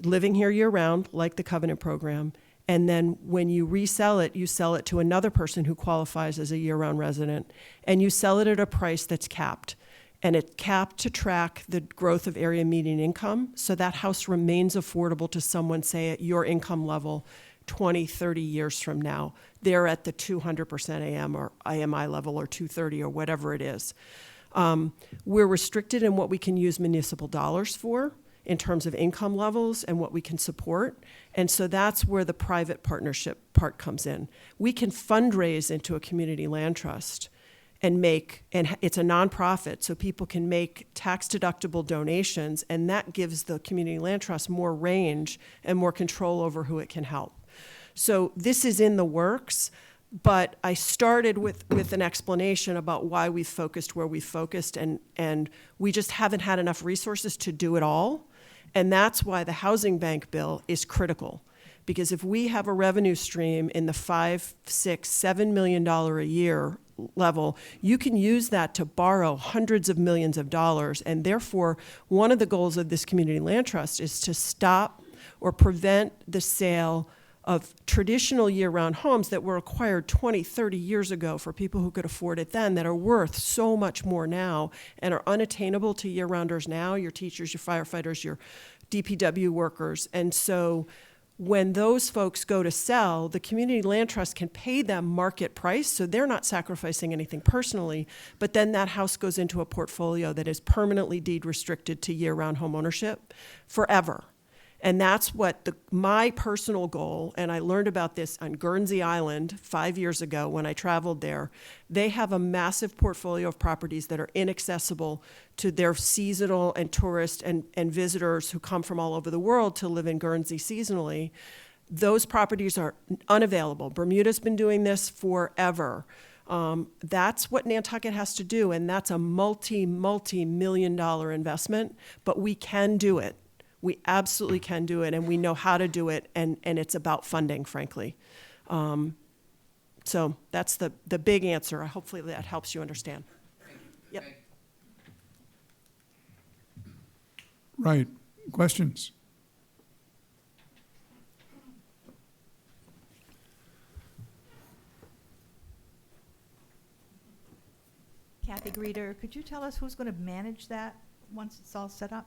living here year-round, like the Covenant program, and then when you resell it, you sell it to another person who qualifies as a year-round resident, and you sell it at a price that's capped. And it's capped to track the growth of area median income, so that house remains affordable to someone, say, at your income level 20, 30 years from now. They're at the 200% AM or IMI level or 230 or whatever it is. We're restricted in what we can use municipal dollars for in terms of income levels and what we can support. And so that's where the private partnership part comes in. We can fundraise into a community land trust and it's a nonprofit, so people can make tax-deductible donations, and that gives the community land trust more range and more control over who it can help. So this is in the works, but I started with an explanation about why we've focused where we've focused, and we just haven't had enough resources to do it all, and that's why the housing bank bill is critical. Because if we have a revenue stream in the $5, $6, $7 million a year level, you can use that to borrow hundreds of millions of dollars. And therefore, one of the goals of this community land trust is to stop or prevent the sale of traditional year-round homes that were acquired 20, 30 years ago for people who could afford it then, that are worth so much more now and are unattainable to year-rounders now, your teachers, your firefighters, your DPW workers. And so when those folks go to sell, the community land trust can pay them market price, so they're not sacrificing anything personally, but then that house goes into a portfolio that is permanently deed restricted to year-round home ownership forever. And that's what my personal goal, and I learned about this on Guernsey Island 5 years ago when I traveled there. They have a massive portfolio of properties that are inaccessible to their seasonal and tourist and visitors who come from all over the world to live in Guernsey seasonally. Those properties are unavailable. Bermuda's been doing this forever. That's what Nantucket has to do, and that's a multi-million-dollar investment, but we can do it. We absolutely can do it, and we know how to do it, and it's about funding, frankly. So that's the big answer. Hopefully that helps you understand. Yep. Right. Questions? Kathy Greeter, could you tell us who's going to manage that once it's all set up?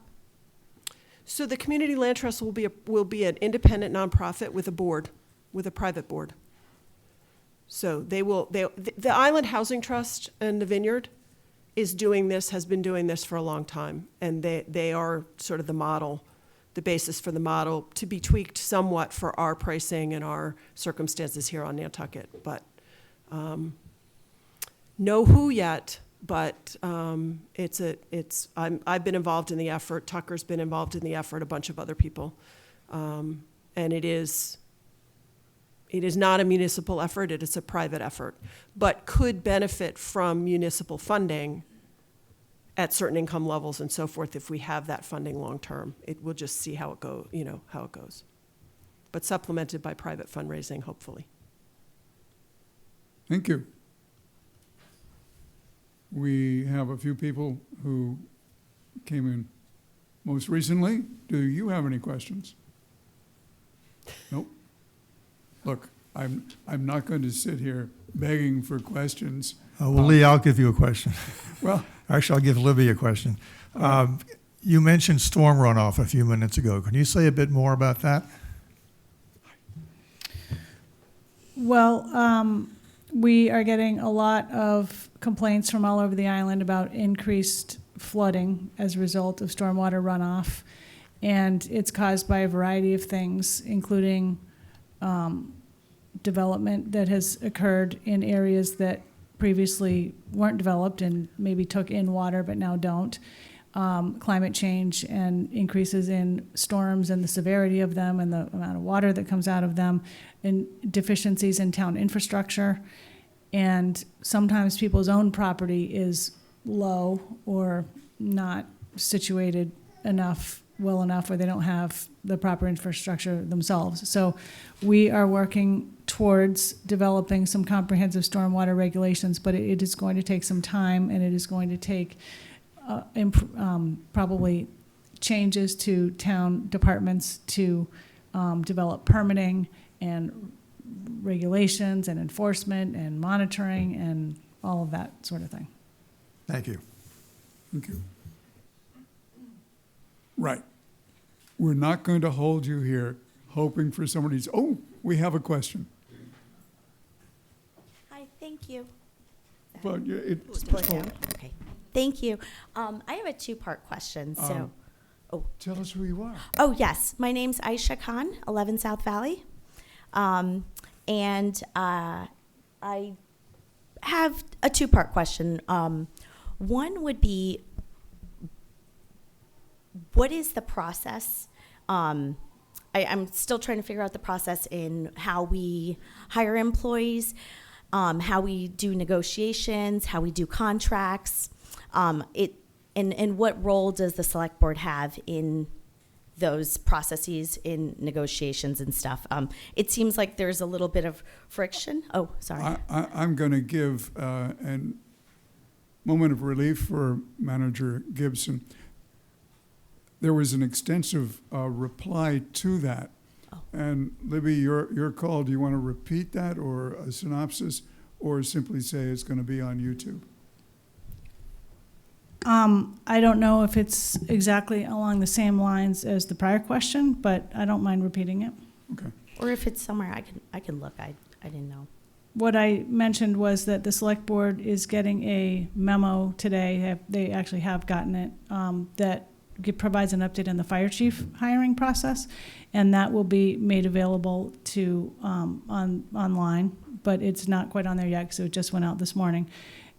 So the Community Land Trust will be an independent nonprofit with a board, with a private board. So the Island Housing Trust and the Vineyard has been doing this for a long time, and they are sort of the model, the basis for the model, to be tweaked somewhat for our pricing and our circumstances here on Nantucket. But no who yet. But I've been involved in the effort. Tucker's been involved in the effort. A bunch of other people, and it is not a municipal effort. It is a private effort, but could benefit from municipal funding at certain income levels and so forth if we have that funding long term. We'll just see how it goes, but supplemented by private fundraising, hopefully. Thank you. We have a few people who came in most recently. Do you have any questions? Nope. Look, I'm not going to sit here begging for questions. Well, Lee, I'll give you a question. Well, Actually, I'll give Libby a question. You mentioned storm runoff a few minutes ago. Can you say a bit more about that? Well, we are getting a lot of complaints from all over the island about increased flooding as a result of stormwater runoff. And it's caused by a variety of things, including development that has occurred in areas that previously weren't developed and maybe took in water but now don't. Climate change and increases in storms and the severity of them and the amount of water that comes out of them, and deficiencies in town infrastructure. And sometimes people's own property is low or not situated well enough, or they don't have the proper infrastructure themselves. So we are working towards developing some comprehensive stormwater regulations, but it is going to take some time, and it is going to take probably changes to town departments to develop permitting and regulations and enforcement and monitoring and all of that sort of thing. Thank you. thank you. Right. We're not going to hold you here hoping for somebody's, oh, we have a question. Hi, thank you. But Okay, thank you. I have a two-part question, so. Tell us who you are. Oh, yes. My name's Aisha Khan, 11 South Valley. And I have a two-part question. One would be, what is the process? I'm still trying to figure out the process in how we hire employees, how we do negotiations, how we do contracts. And what role does the select board have in those processes in negotiations and stuff? It seems like there's a little bit of friction. Oh, sorry. I'm going to give a moment of relief for Manager Gibson. There was an extensive reply to that. Oh. And Libby, your call, do you want to repeat that or a synopsis, or simply say it's going to be on YouTube? I don't know if it's exactly along the same lines as the prior question, but I don't mind repeating it. Okay. Or if it's somewhere I can look. I didn't know. What I mentioned was that the select board is getting a memo today, they actually have gotten it, that provides an update on the fire chief hiring process, and that will be made available to, online, but it's not quite on there yet, because it just went out this morning.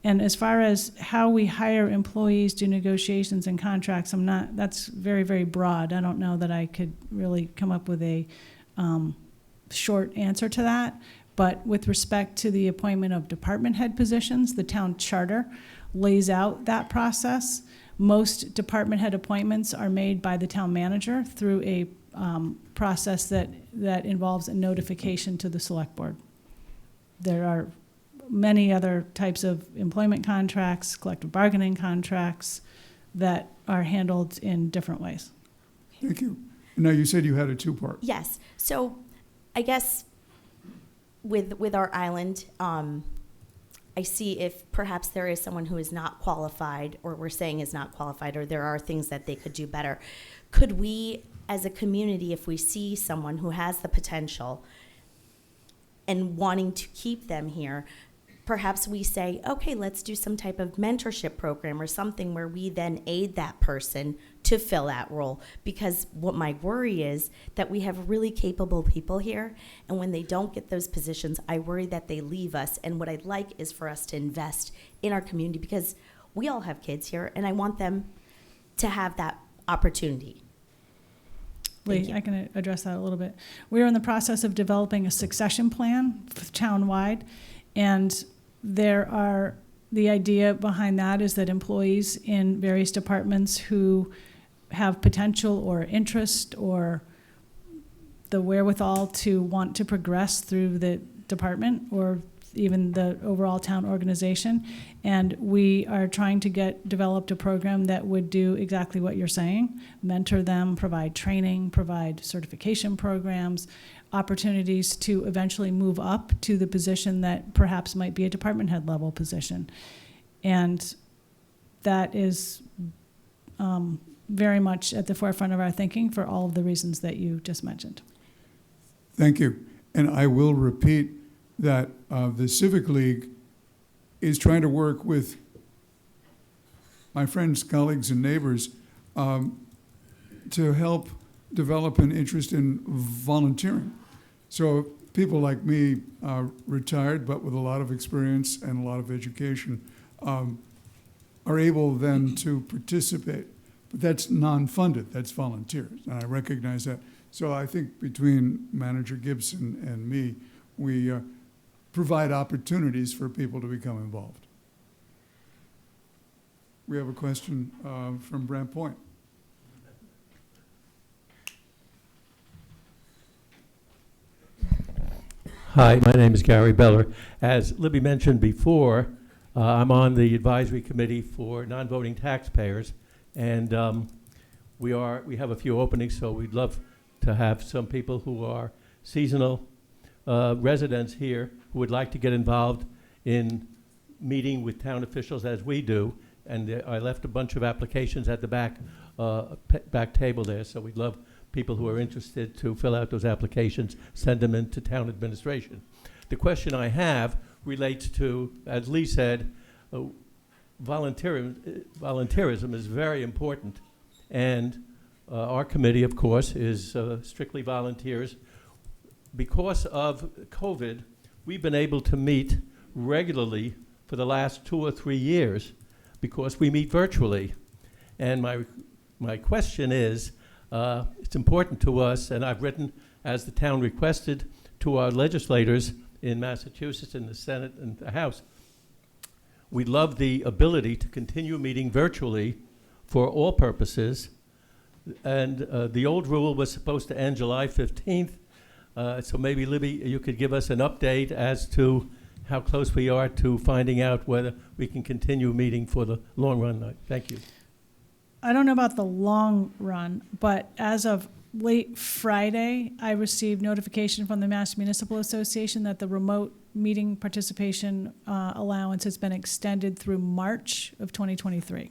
And as far as how we hire employees, do negotiations and contracts, that's very, very broad. I don't know that I could really come up with a short answer to that. But with respect to the appointment of department head positions, the town charter lays out that process. Most department head appointments are made by the town manager through a process that involves a notification to the select board. There are many other types of employment contracts, collective bargaining contracts that are handled in different ways. Thank you. Now, you said you had a two-part. Yes. So I guess with our island, I see if perhaps there is someone who is not qualified, or we're saying is not qualified, or there are things that they could do better. Could we, as a community, if we see someone who has the potential and wanting to keep them here, perhaps we say, okay, let's do some type of mentorship program or something where we then aid that person to fill that role. Because what my worry is that we have really capable people here, and when they don't get those positions, I worry that they leave us. And what I'd like is for us to invest in our community, because we all have kids here, and I want them to have that opportunity. Lee, I can address that a little bit. We are in the process of developing a succession plan town-wide, and the idea behind that is that employees in various departments who have potential or interest or the wherewithal to want to progress through the department or even the overall town organization. And we are trying to developed a program that would do exactly what you're saying, mentor them, provide training, provide certification programs, opportunities to eventually move up to the position that perhaps might be a department head level position. And that is very much at the forefront of our thinking for all of the reasons that you just mentioned. Thank you. And I will repeat that the Civic League is trying to work with my friends, colleagues, and neighbors to help develop an interest in volunteering. So people like me, retired but with a lot of experience and a lot of education, are able then to participate. But that's non-funded, that's volunteers, and I recognize that. So I think between Manager Gibson and me, we provide opportunities for people to become involved. We have a question from Brant Point. Hi, my name is Gary Beller. As Libby mentioned before, I'm on the advisory committee for non-voting taxpayers, and we have a few openings, so we'd love to have some people who are seasonal residents here who would like to get involved in meeting with town officials as we do. And I left a bunch of applications at the back table there, so we'd love people who are interested to fill out those applications, send them into town administration. The question I have relates to, as Lee said, volunteerism is very important. And our committee, of course, is strictly volunteers. Because of COVID, we've been able to meet regularly for the last 2 or 3 years because we meet virtually. And my question is, it's important to us, and I've written, as the town requested, to our legislators in Massachusetts, in the Senate and the House. We'd love the ability to continue meeting virtually for all purposes. And the old rule was supposed to end July 15th. So maybe, Libby, you could give us an update as to how close we are to finding out whether we can continue meeting for the long run. Thank you. I don't know about the long run, but as of late Friday, I received notification from the Mass Municipal Association that the remote meeting participation allowance has been extended through March of 2023.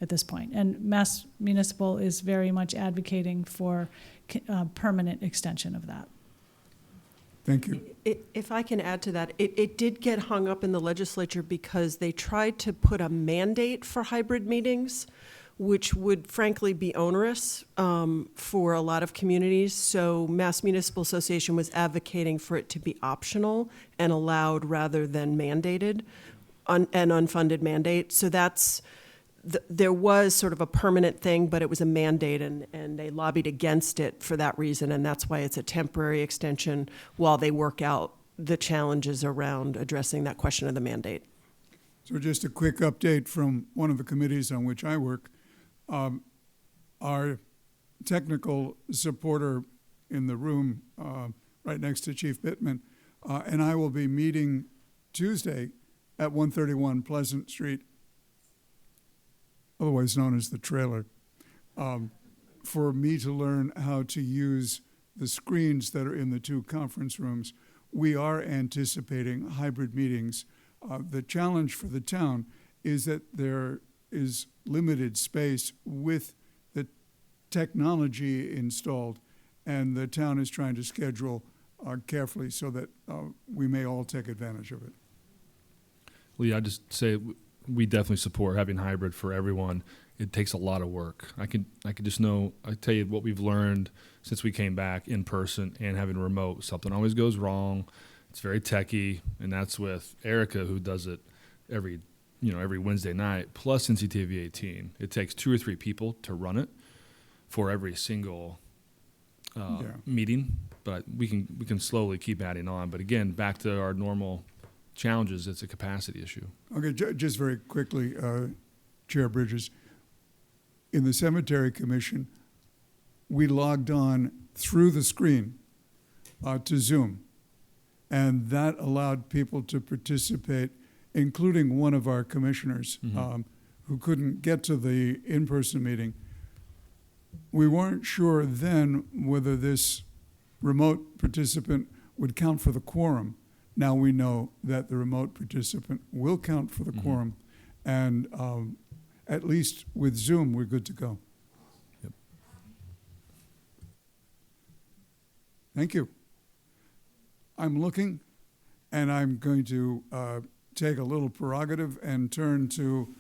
at this point. And Mass Municipal is very much advocating for permanent extension of that. Thank you. If I can add to that, it did get hung up in the legislature because they tried to put a mandate for hybrid meetings, which would frankly be onerous for a lot of communities. So Mass Municipal Association was advocating for it to be optional and allowed rather than mandated, an unfunded mandate. So there was sort of a permanent thing, but it was a mandate, and they lobbied against it for that reason, and that's why it's a temporary extension while they work out the challenges around addressing that question of the mandate. So just a quick update from one of the committees on which I work. Our technical supporter in the room right next to Chief Bittman and I will be meeting Tuesday at 131 Pleasant Street, otherwise known as the trailer, for me to learn how to use the screens that are in the two conference rooms. We are anticipating hybrid meetings. The challenge for the town is that there is limited space with the technology installed, and the town is trying to schedule carefully so that we may all take advantage of it. Lee, I just say we definitely support having hybrid for everyone. It takes a lot of work. I tell you what we've learned since we came back in person and having remote. Something always goes wrong. It's very techy, and that's with Erica, who does it every Wednesday night, plus NCTV 18. It takes 2 or 3 people to run it for every single meeting, but we can slowly keep adding on. But again, back to our normal challenges, it's a capacity issue. Okay, just very quickly, Chair Bridges, in the Cemetery Commission, we logged on through the screen to Zoom, and that allowed people to participate, including one of our commissioners who couldn't get to the in-person meeting. We weren't sure then whether this remote participant would count for the quorum. Now we know that the remote participant will count for the quorum, and at least with Zoom, we're good to go. Yep. Thank you. I'm looking, and I'm going to take a little prerogative and turn to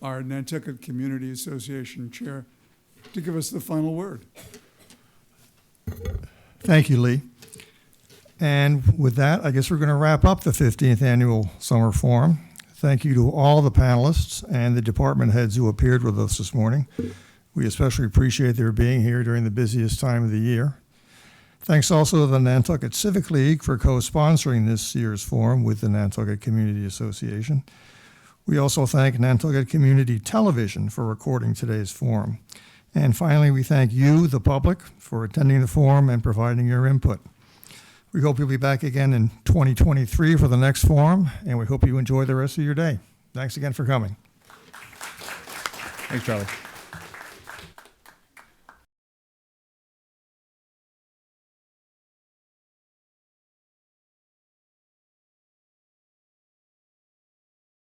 our Nantucket Community Association Chair to give us the final word. Thank you, Lee. And with that, I guess we're going to wrap up the 15th Annual Summer Forum. Thank you to all the panelists and the department heads who appeared with us this morning. We especially appreciate their being here during the busiest time of the year. Thanks also to the Nantucket Civic League for co-sponsoring this year's forum with the Nantucket Community Association. We also thank Nantucket Community Television for recording today's forum. And finally, we thank you, the public, for attending the forum and providing your input. We hope you'll be back again in 2023 for the next forum, and we hope you enjoy the rest of your day. Thanks again for coming. Thanks, Charlie.